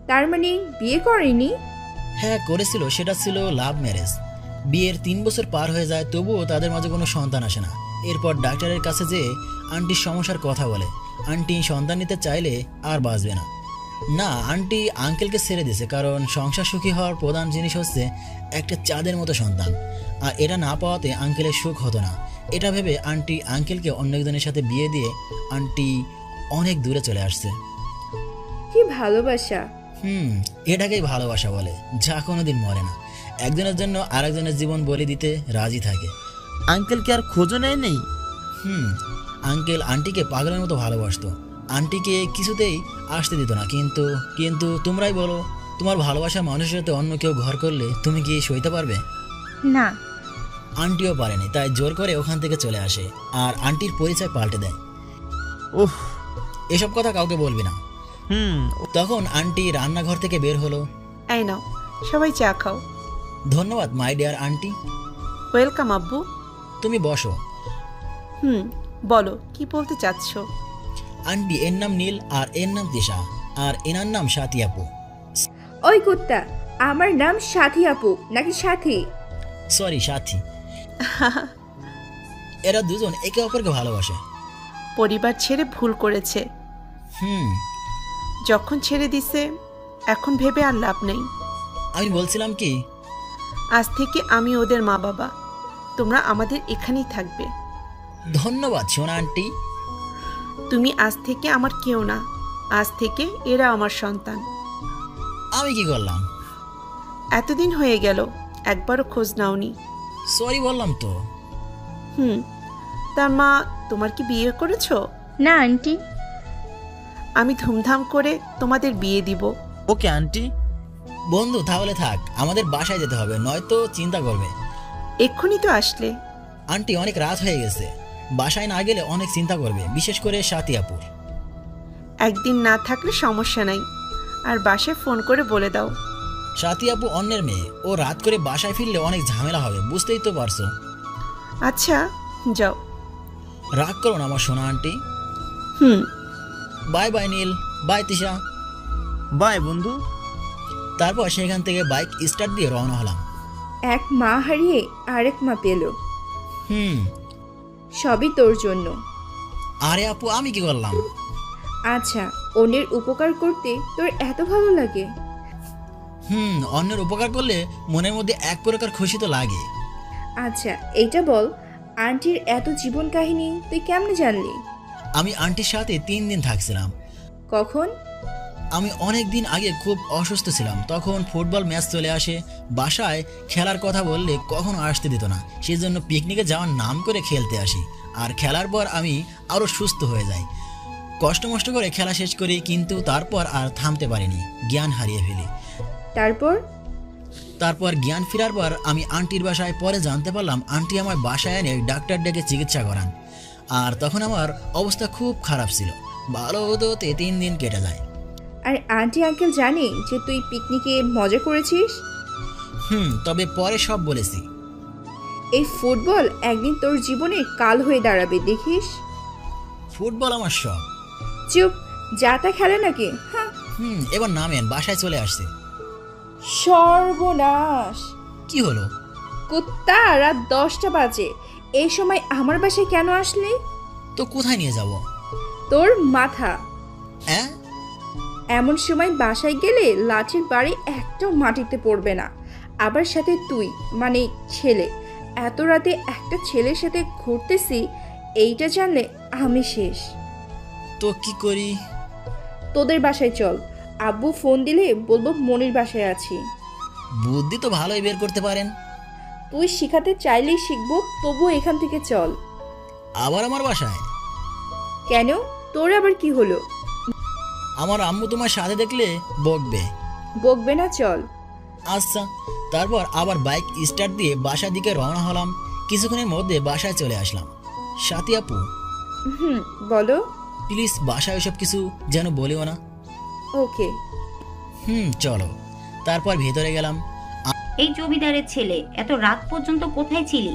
তার মানে বিয়ে করেনি? হ্যাঁ করেছিল, সেটা ছিল লাভ ম্যারেজ। বিয়ের 3 বছর পার হয়ে যায়, তবুও তাদের মাঝে কোনো সন্তান আসে না। এরপর ডাক্তারের কাছে যেয়ে আন্টির সমস্যার কথা বলে। আন্টি সন্তান নিতে চাইলে আর বাঁচবে না। না, আন্টি আঙ্কেলকে ছেড়ে দিয়েছে, কারণ সংসার সুখী হওয়ার প্রধান জিনিস হচ্ছে একটা চাঁদের মতো সন্তান। আর এটা না পাওয়াতে আঙ্কেলের সুখ হতো না। এটা ভেবে আন্টি আঙ্কেলকে অন্য একজনের সাথে বিয়ে দিয়ে আন্টি অনেক দূরে চলে আসছে। কি ভালোবাসা! এটাকেই ভালোবাসা বলে, যা কোনোদিন মরে না। একজনের জন্য আরেকজনের জীবন বলি দিতে রাজি থাকে। আঙ্কেলকে আর খোঁজও নেই? আঙ্কেল আন্টিকে পাগলের মতো ভালোবাসতো। আন্টিকে কিছুতেই আসতে দিত না। কিন্তু তোমরাই বলো, তোমার ভালোবাসা মানুষের সাথে অন্য কেউ ঘর করলে তুমি কি সইতে পারবে? না। আন্টিও পারেনি, তাই জোর করে ওখান থেকে চলে আসে আর আন্টির পরিচয় পাল্টে দেয়। ওহ, এসব কথা কাউকে বলবি না। তখন আন্টি রান্নাঘর থেকে বের হলো। এই নাও, সবাই চা খাও। ধন্যবাদ মাই ডিয়ার আন্টি। ওয়েলকাম আব্বু। তুমি বসো। বলো, কি বলতে চাচ্ছ? আন্টি, এর নাম নীল আর এর নাম দিশা, আর এনার নাম সাথী আপু। ওই কুত্তা, আমার নাম সাথী আপু নাকি সাথী? সরি, সাথী। এরা দুজন একে অপরকে ভালোবাসে। পরিবার ছেড়ে ভুল করেছে। যখন ছেড়ে দিছে, এখন ভেবে আর লাভ নেই। আমি বলছিলাম কি, আজ থেকে আমি ওদের মা বাবা। তোমরা আমাদের এখানেই থাকবে। ধন্যবাদ সোনা আন্টি। তুমি আজ থেকে আমার কেউ না, আজ থেকে এরা আমার সন্তান। আমি কি করলাম? এতদিন হয়ে গেল, একবারও খোঁজ নাওনি। সরি বললাম তো। তার মা, তোমার কি বিয়ে করেছো? না আন্টি। আমি ধুমধাম করে তোমাদের বিয়ে দিব। Okay aunty. বন্ধু তাহলে থাক, আমাদের বাসায় যেতে হবে, নয়তো চিন্তা করবে। এক্ষুনি তো আসলে। আন্টি অনেক রাত হয়ে গেছে, বাসায় না গেলে অনেক চিন্তা করবে, বিশেষ করে সাথী আপুর। একদিন না থাকলে সমস্যা নাই, আর বাসায় ফোন করে বলে দাও। সাথী আপু অন্যের মেয়ে, ও রাত করে বাসায় ফিরলে অনেক ঝামেলা হবে, বুঝতেই তো পারছো। আচ্ছা যাও। রাগ করো না আমার সোনা aunty. Bye bye Neel, bye Tisha. Bye বন্ধু। তারপর সেখান থেকে বাইক স্টার্ট দিয়ে রওনা হলাম। এক মা হারিয়ে আরেক মা পেল। সবই তোর জন্য। আরে আপু, আমি কি করলাম? আচ্ছা, অন্যের উপকার করতে তোর এত ভালো লাগে? অন্যের উপকার করলে মনের মধ্যে এক প্রকার খুশি তো লাগে। আচ্ছা, এইটা বল, আন্টির এত জীবন কাহিনী তুই কেমনে জানলি? আমি আন্টির সাথে 3 দিন থাকছিলাম। কখন? আমি অনেক দিন আগে খুব অসুস্থ ছিলাম, তখন ফুটবল ম্যাচ চলে আসে। বাসায় খেলার কথা বললে কখনো আসতে দিত না, সেই জন্য পিকনিকে যাওয়ার নাম করে খেলতে আসি। আর খেলার পর আমি আরও সুস্থ হয়ে যাই, কষ্ট মষ্ট করে খেলা শেষ করি, কিন্তু তারপর আর থামতে পারিনি, জ্ঞান হারিয়ে ফেলি। তারপর জ্ঞান ফেরার পর আমি আন্টির বাসায় পরে জানতে পারলাম আন্টি আমার বাসায় এনে ডাক্তার ডেকে চিকিৎসা করান। আর তখন আমার অবস্থা খুব খারাপ ছিল, ভালো হতে হতে 3 দিন কেটে যায়। আর আন্টি আঙ্কেল জানে যে তুই পিকনিকে মজা করেছিস? তবে পরে সব বলেছি। এই ফুটবল একদিন তোর জীবনে কাল হয়ে দাঁড়াবে, দেখিস। ফুটবল আমার সব। চুপ, যাতা খেলে নাকি? এবার নামেন, বাসায় চলে আসছে। সর্বনাশ! কি হলো? কুত্তা, রাত 10টা বাজে, এই সময় আমার বাসায় কেন আসলি? তো কোথায় নিয়ে যাব? তোর মাথা। হ্যাঁ? এমন সময় বাসায় গেলে লাঠির বাড়ি একটাও মাটিতে পড়বে না, আবার সাথে তুই মানে ছেলে। এত রাতে একটা ছেলের সাথে ঘুরতেছি, এইটা জানলে আমি শেষ। তো কি করি? তোদের বাসায় চল, আব্বু ফোন দিলে বলবো মনির বাসায় আছি। বুদ্ধি তো ভালোই বের করতে পারেন। তুই শিখাতে চাইলেই শিখবো, তবুও এখান থেকে চল। আবার আমার বাসায়? কেন, তোর আবার কি হলো? আমার আম্মু তোমার সাথে দেখলে বকবে। বকবে না, চল। আচ্ছা। তারপর আবার বাইক স্টার্ট দিয়ে বাসার দিকে রওনা হলাম। কিছুক্ষণের মধ্যে বাসায় চলে আসলাম। সাথী আপু, বলো। প্লিজ বাসায় ওসব কিছু যেন বলিও না। ওকে। চলো। তারপর ভেতরে গেলাম। এই জমিদারের ছেলে, এত রাত পর্যন্ত কোথায় ছিলি?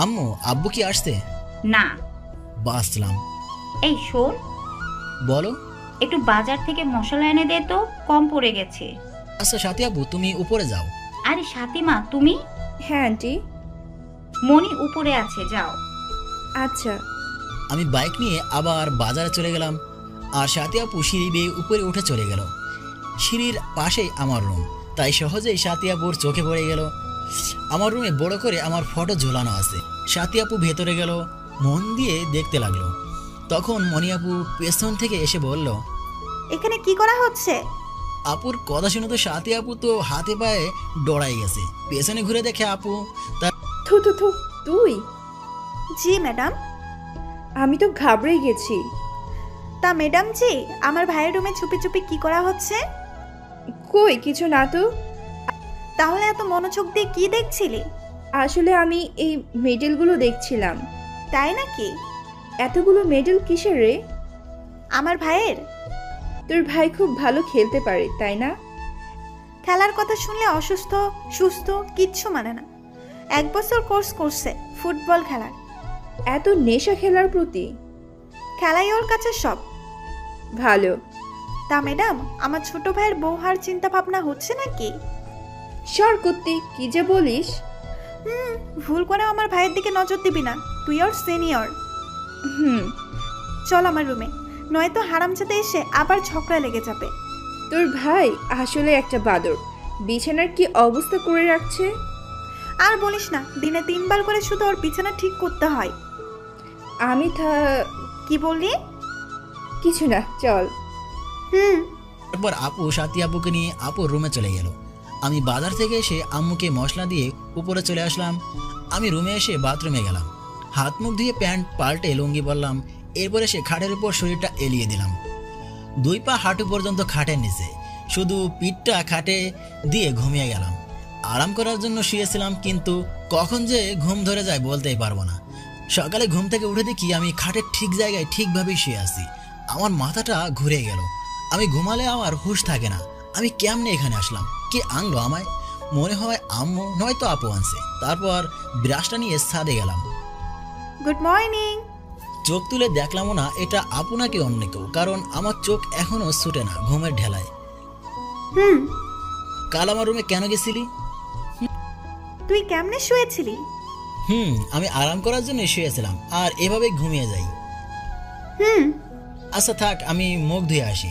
আম্মু, আব্বু কি আসছে? না। বাসলাম। এই শোন। বলো। একটু বাজার থেকে মশলা এনে দে তো, কম পড়ে গেছে। আচ্ছা সাথী আপু, তুমি উপরে যাও। আরে সাথীমা, তুমি? হ্যাঁ আন্টি। মনি উপরে আছে, যাও। আচ্ছা। আমি বাইক নিয়ে আবার বাজারে চলে গেলাম, আর সাথী আপু সিঁড়ি বেয়ে উপরে উঠে চলে গেল। সিঁড়ির পাশেই আমার রুম, তাই সহজেই সাথী আপুর চোখে পড়ে গেল। আমার রুমে বড় করে আমার ফটো ঝোলানো আছে। সাথী আপু ভেতরে গেল, মন দিয়ে দেখতে লাগলো। তখন মনি আপু পেছন থেকে এসে বলল, এখানে কি করা হচ্ছে? আপুর কথা শুনে তো সাথী আপু তো হাতে পায়ে ডরাই গেছে। পেছনে ঘুরে দেখে আপু তার। তুই? জি ম্যাডাম। আমি তো ঘাবড়ে গেছি। তা ম্যাডাম জি, আমার ভাইয়ের রুমে চুপি চুপি কি করা হচ্ছে? কই কিছু না তো। তাহলে এত মনোযোগ দিয়ে কি দেখছিলি? আসলে আমি এই মেডেলগুলো দেখছিলাম। তাই নাকি? এতগুলো মেডেল কিসের রে? আমার ভাইয়ের। তোর ভাই খুব ভালো খেলতে পারে, তাই না? খেলার কথা শুনলে অসুস্থ সুস্থ কিচ্ছু মানে না। 1 বছর কোর্স করছে ফুটবল খেলার। এত নেশা খেলার প্রতি? খেলাই ওর কাছে সব। ভালো। তা ম্যাডাম, আমার ছোট ভাইয়ের বউ হওয়ার চিন্তা ভাবনা হচ্ছে নাকি? সর করতে কি যে বলিস। ভুল করে আমার ভাইয়ের দিকে নজর দিবি না, তুই ওর সিনিয়র। চল আমার রুমে, নয়তো হারামজাদা এসে আবার ঝগড়া লেগে যাবে। তোর ভাই আসলে একটা বাদর। বিছানার কি অবস্থা করে রাখছে। আর বলিস না, দিনে 3 বার করে শুধু ওর বিছানা ঠিক করতে হয়। আমি কি বললি? কিছু না, চল। তারপর আপু সাথী আপুকে নিয়ে আপুর রুমে চলে গেল। আমি বাজার থেকে এসে আম্মুকে মশলা দিয়ে উপরে চলে আসলাম। আমি রুমে এসে বাথরুমে গেলাম, হাত মুখ ধুয়ে প্যান্ট পাল্টে লুঙ্গি পরলাম। এরপরে সে খাটের উপর শরীরটা এলিয়ে দিলাম। 2 পা হাঁটু পর্যন্ত খাটের নিচে, শুধু পিঠটা খাটে দিয়ে ঘুমিয়ে গেলাম। আরাম করার জন্য শুয়েছিলাম, কিন্তু কখন যে ঘুম ধরে যায় বলতেই পারবো না। সকালে ঘুম থেকে উঠে দেখি আমি খাটের ঠিক জায়গায় ঠিকভাবেই শুয়ে আছি। আমার মাথাটা ঘুরে গেল। আমি ঘুমালে আমার হুঁশ থাকে না। আমি কেমনে এখানে আসলাম? কে আনলো আমায়? মনে হয় আম্মু নয়তো আপু আনছে। তারপর ব্রাশটা নিয়ে ছাদে গেলাম। Good morning. চোখ তুলে দেখলামও না এটা আপু নাকি অন্য কেউ, কারণ আমার চোখ এখনো ছুটে না ঘুমের ঢেলায়। কাল আমার রুমে কেন গেছিলি? তুই কেমনে শুয়েছিলি? আমি আরাম করার জন্য শুয়েছিলাম, আর এভাবে ঘুমিয়ে যাই। আচ্ছা থাক, আমি মুখ ধুয়ে আসি।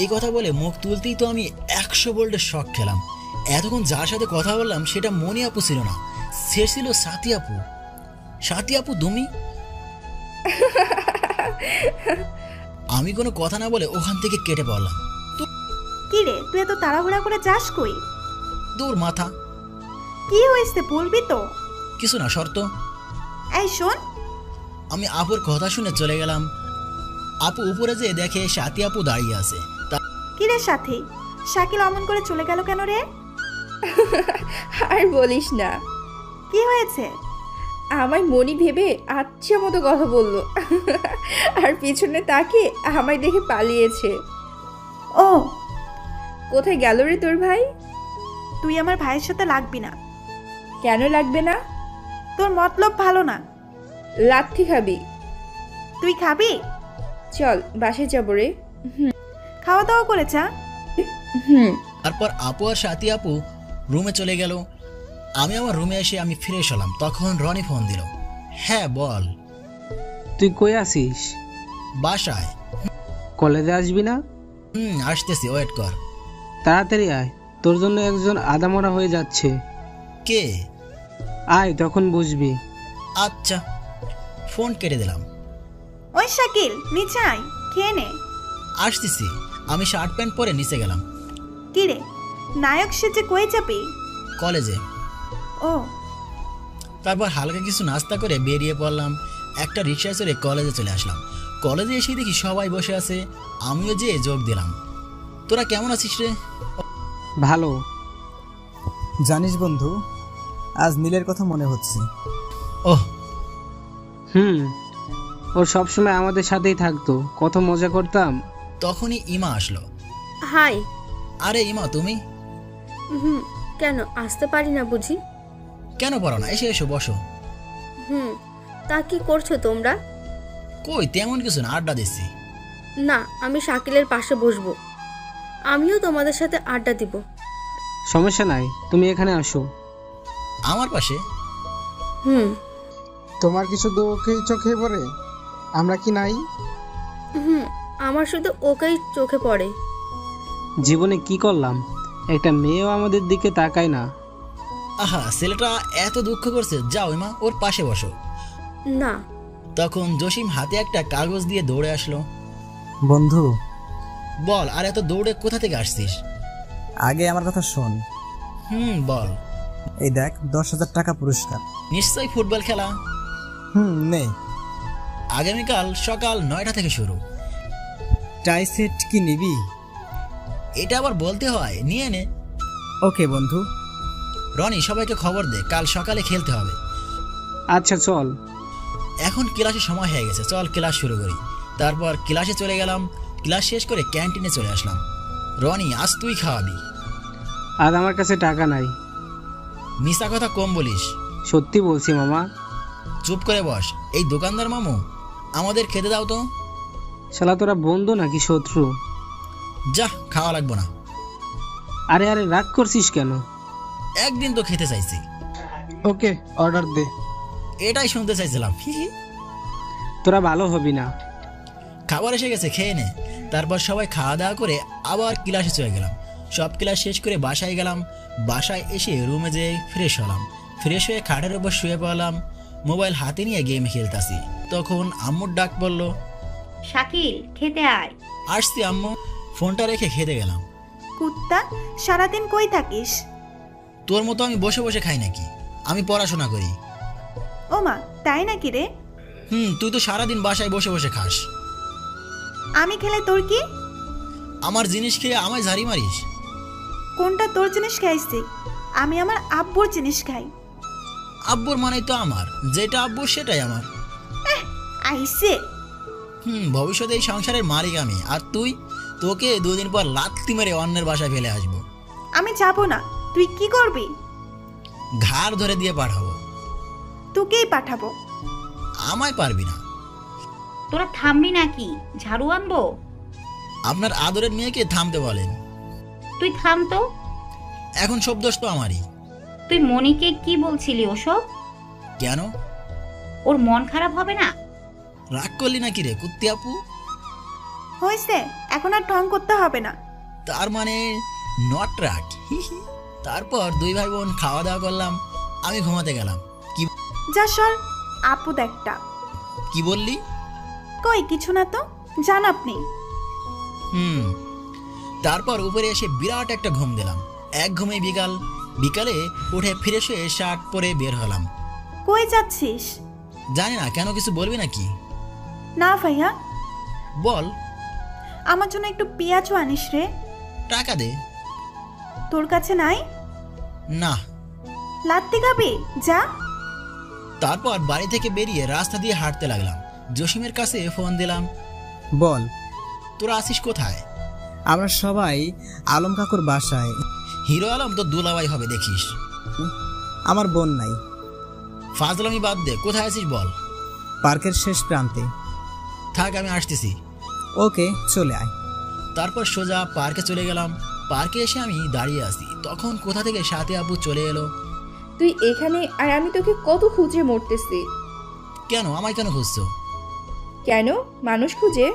এই কথা বলে মুখ তুলতেই তো আমি 100 ভোল্টের শক খেলাম। এতক্ষণ যার সাথে কথা বললাম সেটা মনি আপু ছিল না, সে ছিল সাথী আপু। সাথী আপু তুমি? আমি কোনো কথা না বলে ওখান থেকে কেটে পড়লাম। কি রে, তুই এত তাড়াহুড়া করে যাস কই? দূর মাথা। কি হয়েছে বলবি তো? কিছু না, শর্ত। এই শোন। আমি আপুর কথা শুনে চলে গেলাম। আপু উপরে যেয়ে দেখে সাথী আপু দাঁড়িয়ে আছে। কি রে সাথী, শাকিল অমন করে চলে গেল কেন রে? আর বলিস না। কি হয়েছে? আমায় মনি ভেবে আচ্ছা মতো কথা বললো, আর পিছনে তাকে আমায় দেখে পালিয়েছে। ও, কোথায় গেল রে তোর ভাই? তুই আমার ভাইয়ের সাথে লাগবি না। কেন লাগবে না? তোর মতলব ভালো না। লাথি খাবি? তুই খাবি? চল বাসায় যাবো রে। খাওয়া দাওয়া করে চা। তারপর আপু আর সাথী আপু রুমে চলে গেল। আমি আমার রুমে এসে আমি ফ্রেশ হলাম। তখন রনি ফোন দিল। হ্যাঁ বল। তুই কই আসিস? বাসায়। কলেজে আসবি না? আসতেছি, ওয়েট কর। তাড়াতাড়ি আয়, তোর জন্য একজন আদামরা হয়ে যাচ্ছে। কে? আয়, তখন বুঝবি। আচ্ছা, ফোন কেটে দিলাম। ওই শাকিল, নিচে আয়, খেয়ে নে। আসতেছি। আমি শার্ট প্যান্ট পরে নিচে গেলাম। কিরে নায়ক সেজে কই যাবি? কলেজে। ও তারপর হালকা কিছু নাস্তা করে বেরিয়ে পড়লাম। একটা রিক্সায় চড়ে কলেজে চলে আসলাম। কলেজে এসে দেখি সবাই বসে আছে, আমিও যেয়ে যোগ দিলাম। তোরা কেমন আছিস রে? ভালো। জানিস বন্ধু, আজ নীলের কথা মনে হচ্ছে। ওহ ওর সবসময় আমাদের সাথেই থাকতো, কত মজা করতাম। তখনই ইমা আসলো। হাই। আরে ইমা তুমি? কেন আসতে পারি না বুঝি? কেন পারো না? এসে এসো বসো। তা কি করছো তোমরা? কই তেমন কিছু না, আড্ডা দিচ্ছি। না, আমি শাকিলের পাশে বসবো, আমিও তোমাদের সাথে আড্ডা দিব। সমস্যা নাই, তুমি এখানে আসো। আমার পাশে? তোমার কিছু দুঃখেই চোখে পড়ে, আমরা কি নাই? আমার শুধু ওকেই চোখে পড়ে। জীবনে কি করলাম, একটা মেয়েও আমাদের দিকে তাকায় না। আহা, ছেলেটা এত দুঃখ করছে, যাও ইমা ওর পাশে বসো। না। তখন জসিম হাতে একটা কাগজ দিয়ে দৌড়ে আসলো। বন্ধু বল, আর এত দৌড়ে কোথা থেকে আসছিস? আগে আমার কথা শোন। বল। এই দেখ, 10,000 টাকা পুরস্কার। নিশ্চয়ই ফুটবল খেলা। নে। আগামীকাল সকাল 9টা থেকে শুরু। টাই সেট কি নিবি? এটা আবার বলতে হয়, নিয়ে নে। ওকে বন্ধু। রনি, সবাইকে খবর দে, কাল সকালে খেলতে হবে। আচ্ছা চল। এখন ক্লাসের সময় হয়ে গেছে, চল ক্লাস শুরু করি। তারপর ক্লাসে চলে গেলাম। ক্লাস শেষ করে ক্যান্টিনে চলে আসলাম। রনি, আজ তুই খাওয়াবি। আজ আমার কাছে টাকা নাই। মিশা কথা কম বলিস। সত্যি বলছি মামা। চুপ করে বস। এই দোকানদার মামু, আমাদের খেতে দাও তো। শালা তোরা বন্ধু নাকি শত্রু? যা, খাওয়া লাগবো না। আরে আরে রাগ করছিস কেন? একদিন তো খেতে চাইছি। ওকে, অর্ডার দে। এটাই শুনতে চাইছিলাম। তোরা ভালো হবি না। খাবার এসে গেছে, খেয়ে নে। তারপর সবাই খাওয়া দাওয়া করে আবার ক্লাসে চলে গেলাম। সব ক্লাস শেষ করে বাসায় গেলাম। বাসায় এসে রুমে যেয়ে ফ্রেশ হলাম। ফ্রেশ হয়ে খাটের উপর শুয়ে পড়লাম। মোবাইল হাতে নিয়ে গেম খেলতাছি। তখন আম্মুর ডাক পড়ল, শাকিল খেতে আয়। আসছি আম্মু। ফোনটা রেখে খেতে গেলাম। কুত্তা, সারাদিন কই থাকিস? তোর মতো আমি বসে বসে খাই নাকি? আমি পড়াশোনা করি। ও মা, তাই নাকি রে? তুই তো সারাদিন বাসায় বসে বসে খাস। আমি খেলে তোর কি? আমার জিনিস খেয়ে আমায় ঝাড়ি মারিস। কোনটা তোর জিনিস খাইছি? আমি আমার আব্বুর জিনিস খাই। আব্বুর মানেই তো আমার, যেটা আব্বুর সেটাই আমার। আইসে। ভবিষ্যতে এই সংসারের মালিক আমি, আর তুই? তোকে 2 দিন পর লাত্তি মেরে অন্যের বাসায় ফেলে আসবো। আমি যাবো না। তুই কি করবি? ঘাড় ধরে দিয়ে পাঠাবো। তোকেই পাঠাবো। আমায় পারবি না। তোরা থামবি নাকি? ঝাড়ু আনবো? আপনার আদরের মেয়েকে থামতে বলেন। তুই থাম তো। এখন সব দোষ তো আমারই। তুই মনিকে কি বলছিলি ওসব? কেন? ওর মন খারাপ হবে না? রাগ করলি নাকি রে কুত্তি আপু? হয়েছে, এখন আর ঢং করতে হবে না। তার মানে নট রাগ। তারপর 2 ভাই বোন খাওয়া দাওয়া করলাম। আমি ঘুমাতে গেলাম। কি যা সর, আপু দেখটা। কি বললি? কই কিছু না তো, জান আপনি। তারপর উপরে এসে বিরাট একটা ঘুম দিলাম। এক ঘুমে বিকালে উঠে ফ্রেশ হয়ে শার্ট পরে বের হলাম। কই যাচ্ছিস? জানি না, কেন কিছু বলবি নাকি? না ভাইয়া। বল। আমার জন্য একটু পেঁয়াজও আনিস রে। টাকা দে। তোর কাছে নাই? না। লাত্তি খাবি? যা। তারপর বাড়ি থেকে বেরিয়ে রাস্তা দিয়ে হাঁটতে লাগলাম। জসিমের কাছে ফোন দিলাম। বল। তোরা আসিস কোথায়? আমরা সবাই আলম কাকুর বাসায়। হিরো আলম তো দুলাভাই হবে দেখিস। আমার বোন নাই। ফাজলামি বাদ দে, কোথায় আছিস বল। পার্কের শেষ প্রান্তে। থাক, আমি আসতেছি। ওকে, চলে আয়। তারপর সোজা পার্কে চলে গেলাম। পার্কে এসে আমি দাঁড়িয়ে আছি, তখন কোথা থেকে সাথে আপু চলে এলো। তুই এখানে, আর আমি তোকে কত খুঁজে মরতেছি। কেন? আমায় কেন খুঁজছো? কেন? মানুষ খুঁজে।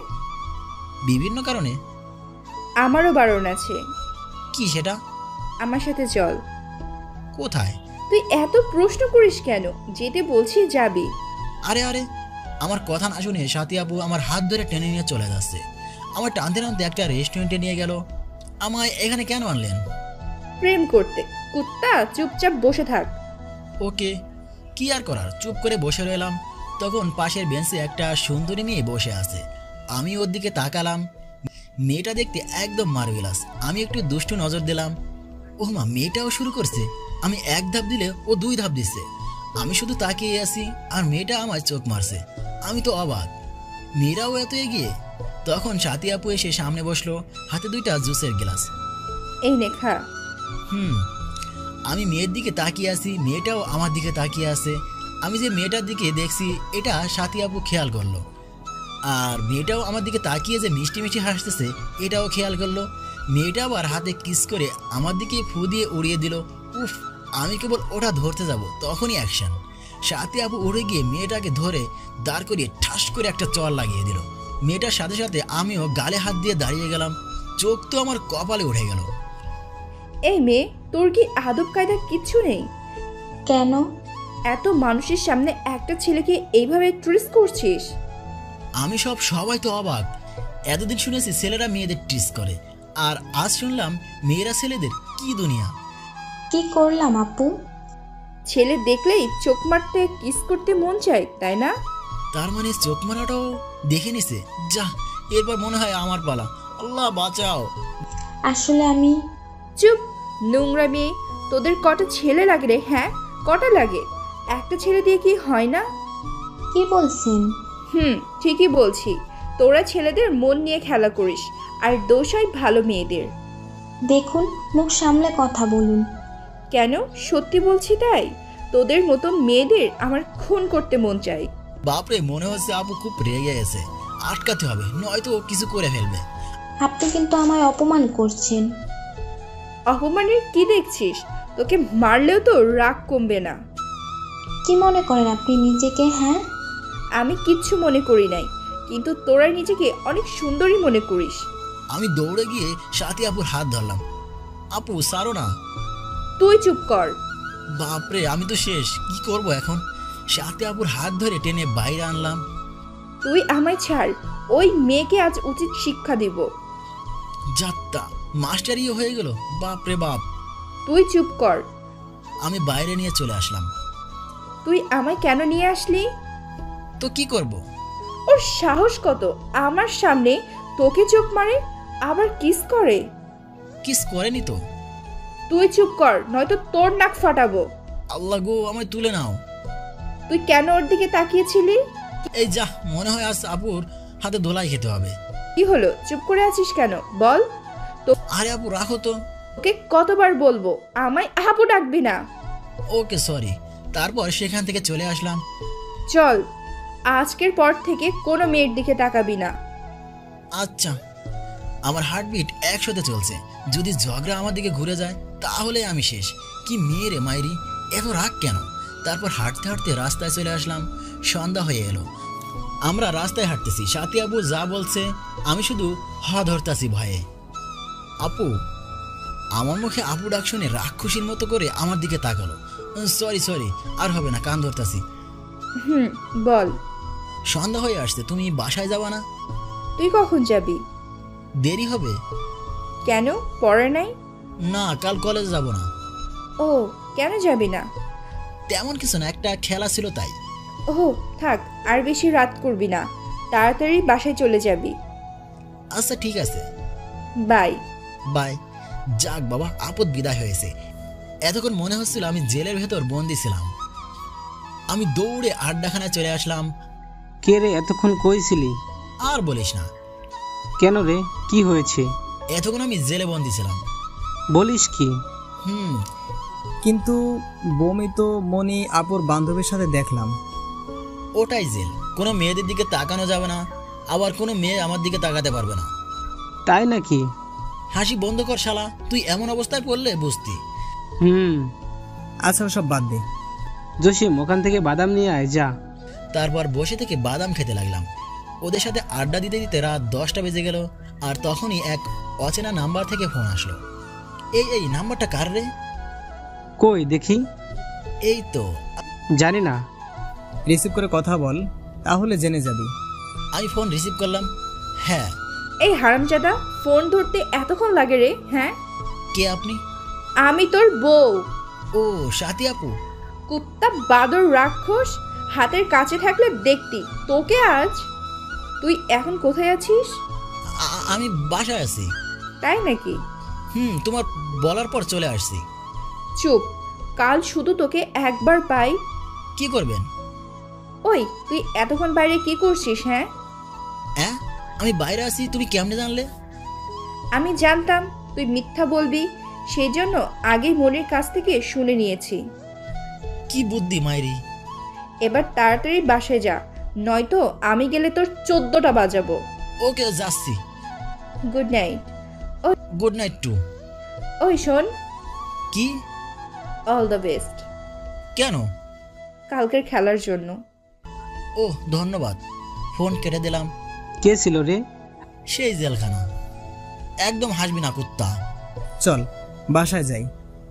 বিভিন্ন কারণে। আমারও বারণ আছে। কি সেটা? আমার সাথে চল। কোথায়? তুই এত প্রশ্ন করিস কেন? যেতে বলছি যাবি। আরে আরে, আমার কথা না শুনে সাথী আপু আমার হাত ধরে টেনে নিয়ে চলে যাচ্ছে। আমার টানতে টানতে একটা রেস্টুরেন্টে নিয়ে গেল। আমায় এখানে কেন আনলেন? প্রেম করতে। কুত্তা, চুপচাপ বসে থাক। ওকে, কি আর করার, চুপ করে বসে রইলাম। তখন পাশের বেঞ্চে একটা সুন্দরী মেয়ে বসে আছে। আমি ওর দিকে তাকালাম। মেয়েটা দেখতে একদম মার্ভেলাস। আমি একটু দুষ্টু নজর দিলাম। ও মা, মেয়েটাও শুরু করছে। আমি এক ধাপ দিলে ও দুই ধাপ দিচ্ছে। আমি শুধু তাকিয়ে আছি আর মেয়েটা আমায় চোখ মারছে। আমি তো অবাক, মেয়েরাও এত এগিয়ে। তখন সাথী আপু এসে সামনে বসলো, হাতে 2টা জুসের গ্লাস। এই নে খা। আমি মেয়ের দিকে তাকিয়ে আছি, মেয়েটাও আমার দিকে তাকিয়ে আছে। আমি যে মেয়েটার দিকে দেখছি এটা সাথী আপু খেয়াল করলো, আর মেয়েটাও আমার দিকে তাকিয়ে যে মিষ্টি মিষ্টি হাসতেছে এটাও খেয়াল করলো। মেয়েটা আবার হাতে কিস করে আমার দিকে ফু দিয়ে উড়িয়ে দিল। উফ, আমি কেবল ওটা ধরতে যাব, তখনই অ্যাকশন। সাথী আপু উড়ে গিয়ে মেয়েটাকে ধরে দাঁড় করিয়ে ঠাস করে একটা চর লাগিয়ে দিল। মেয়েটার সাথে সাথে আমিও গালে হাত দিয়ে দাঁড়িয়ে গেলাম। চোখ তো আমার কপালে উঠে গেল। এই মেয়ে, তোর কি আদব কায়দা কিচ্ছু নেই? কেন? এত মানুষের সামনে একটা ছেলেকে এইভাবে ট্রিস করছিস? আমি সবাই তো অবাক। এতদিন শুনেছি ছেলেরা মেয়েদের ট্রিস করে, আর আজ শুনলাম মেয়েরা ছেলেদের। কি দুনিয়া! কি করলাম আপু? ছেলে দেখলেই চোখ মারতে, কিস করতে মন চায়, তাই না? তার মানে চোখ মারাটাও দেখে নিছে। যা, এরপর মনে হয় আমার পালা। আল্লাহ বাঁচাও। আসলে আমি... চুপ, নোংরা মেয়ে। তোদের কটা ছেলে লাগে রে? হ্যাঁ, কটা লাগে? একটা ছেলে দিয়ে কি হয় না? কি বলছেন? ঠিকই বলছি। তোরা ছেলেদের মন নিয়ে খেলা করিস, আর দোষ হয় ভালো মেয়েদের। দেখুন, মুখ সামলে কথা বলুন। কেন? সত্যি বলছি তাই। তোদের মতো মেয়েদের আমার খুন করতে মন চাই। বাপরে, মনে হচ্ছে আপু খুব রেগে গেছে। আটকাতে হবে, নয়তো কিছু করে ফেলবে। আপনি কিন্তু আমায় অপমান করছেন। অপমানের কি দেখছিস? তোকে মারলেও তো রাগ কমবে না। কি মনে করেন আপনি নিজেকে? হ্যাঁ, আমি কিচ্ছু মনে করি নাই, কিন্তু তোরা নিজেকে অনেক সুন্দরী মনে করিস। আমি দৌড়ে গিয়ে সাথী আপুর হাত ধরলাম। আপু, সারো না। তুই চুপ কর। বাপরে, আমি তো শেষ। কি করব এখন? সাথী আপুর হাত ধরে টেনে বাইরে আনলাম। তুই আমায় ছাড়, ওই মেয়েকে আজ উচিত শিক্ষা দিব। যাত্রা মাস্টারই হয়ে গেল। বাপরে বাপ। তুই চুপ কর। আমি বাইরে নিয়ে চলে আসলাম। তুই আমায় কেন নিয়ে আসলি? তো কি করব? ওর সাহস কত আমার সামনে তোকে চোখ মারে, আবার কিস করে। কিস করেনি তো। তুই চুপ কর, নয়তো তোর নাক ফাটাবো। আল্লাহ গো, আমায় তুলে নাও। তুই কেন ওর দিকে তাকিয়েছিলি? এই যা, মনে হয় আজ আপুর হাতে ধোলাই খেতে হবে। কি হলো, চুপ করে আছিস কেন? বল তো। আরে আপু, রাখো তো। ওকে কতবার বলবো আমায় আপু ডাকবি না? ওকে, সরি। তারপর সেখান থেকে চলে আসলাম। চল, আজকের পর থেকে কোনো মেয়ের দিকে তাকাবি না। আচ্ছা। আমার হার্টবিট 100-তে চলছে। যদি ঝগড়া আমার দিকে ঘুরে যায় তাহলে আমি শেষ। কি মেয়ে রে মাইরি, এত রাগ কেন? তারপর হাঁটতে হাঁটতে রাস্তায় চলে আসলাম। সন্ধ্যা হয়ে এলো। আমরা রাস্তায় হাঁটতেছি। সাথী আপু যা বলছে আমি শুধু ধরতাছি ভয়ে। আপু, আমার মুখে আপু ডাক শুনে রাক্ষসীর মতো করে আমার দিকে তাকালো। সরি, আর হবে না, কান ধরতাছি। বল। সন্ধ্যা হয়ে আসছে, তুমি বাসায় যাবা না? তুই কখন যাবি? দেরি হবে। কেন, পড়ে নাই? না, কাল কলেজ যাব না। ও, কেন যাবি না? তেমন কিছু না, একটা খেলা ছিল তাই। ও থাক, আর বেশি রাত করবি না, তাড়াতাড়ি বাসায় চলে যাবি। আচ্ছা ঠিক আছে, বাই। বাই। যাক বাবা, আপদ বিদায় হয়েছে। এতক্ষণ মনে হচ্ছিল আমি জেলের ভেতর বন্দি ছিলাম। আমি দৌড়ে আড্ডাখানায় চলে আসলাম। কে রে, এতক্ষণ কই ছিলি? আর বলিস না। কেন রে, কি হয়েছে? এতক্ষণ আমি জেলে বন্দি ছিলাম। বলিস কি? কিন্তু বমি তো মনি আপুর বান্ধবীর সাথে দেখলাম। ওটাই জেল। কোনো মেয়েদের দিকে তাকানো যাবে না, আবার কোনো মেয়ে আমার দিকে তাকাতে পারবে না। তাই নাকি? হাসি বন্ধ কর শালা, তুই এমন অবস্থায় পড়লে বুঝতি। আচ্ছা, সব বাদ দে। জসিম, ওখান থেকে বাদাম নিয়ে আয় যা। তারপর বসে থেকে বাদাম খেতে লাগলাম। ওদের সাথে আড্ডা দিতে দিতে রাত 10টা বেজে গেল। আর তখনই এক অচেনা নাম্বার থেকে ফোন আসলো। এই নাম্বারটা কার রে? কই দেখি। এই তো। জানি না। রিসিভ করে কথা বল, তাহলে জেনে যাবি। আমি ফোন রিসিভ করলাম। হ্যাঁ, এই হারামজাদা, ফোন ধরতে এতক্ষণ লাগে রে? হ্যাঁ, কে আপনি? আমি তোর বউ। ও সাথী আপু। কুত্তা বাদর রাক্ষস, হাতের কাছে থাকলে দেখতি তোকে আজ। তুই এখন কোথায় আছিস? আমি বাসায় আছি। তাই নাকি? তোমার বলার পর চলে আসছি। চুপ, কাল শুধু তোকে একবার পাই। কি করবেন? ওই তুই এতক্ষণ বাইরে কি করছিস? হ্যাঁ, আমি বাইরে আছি, তুমি কেমনে জানলে? আমি জানতাম তুই মিথ্যা বলবি, সেই জন্য আগেই মনির কাছ থেকে শুনে নিয়েছি। কি বুদ্ধি মাইরি। এবার তাড়াতাড়ি বাসায় যা, নয়তো আমি গেলে তোর 14টা বাজাবো। ওকে, যাচ্ছি। Good night. Good night too. ওই শোন। কি? All the best. কেন? কালকের খেলার জন্য। ও ধন্যবাদ। ফোন কেটে দিলাম। কে ছিল রে? সেই জেলখানা। একদম হাসবি না কুত্তা। চল বাসায় যাই,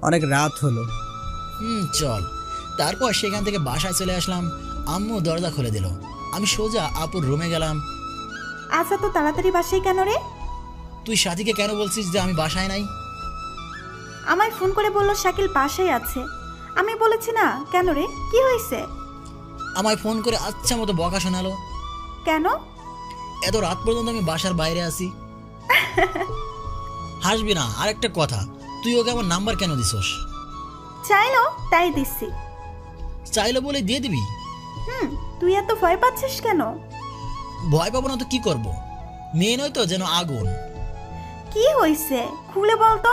অনেক রাত হলো। চল। তারপর সেখান থেকে বাসায় চলে আসলাম। আম্মু দরজা খুলে দিল। আমি সোজা আপুর রুমে গেলাম। আচ্ছা, তো তাড়াতাড়ি বাসায় কেন রে? তুই সাথীকে কেন বলছিস যে আমি বাসায় নাই? আমায় ফোন করে বললো শাকিল বাসায় আছে। আমি বলেছি না। কেন রে, কি হয়েছে? আমায় ফোন করে আচ্ছা মতো বকা শোনালো। কেন? এত রাত পর্যন্ত আমি বাসার বাইরে আছি। হাসবি না। আরেকটা কথা, তুই ওকে আমার নাম্বার কেন দিছস? চাইলো তাই দিছি। চাইলো বলে দিয়ে দিবি? তুই এত ভয় পাচ্ছিস কেন? ভয় পাবো না তো কি করব? মেয়ে নয় তো যেন আগুন। কি হয়েছে খুলে বলতো।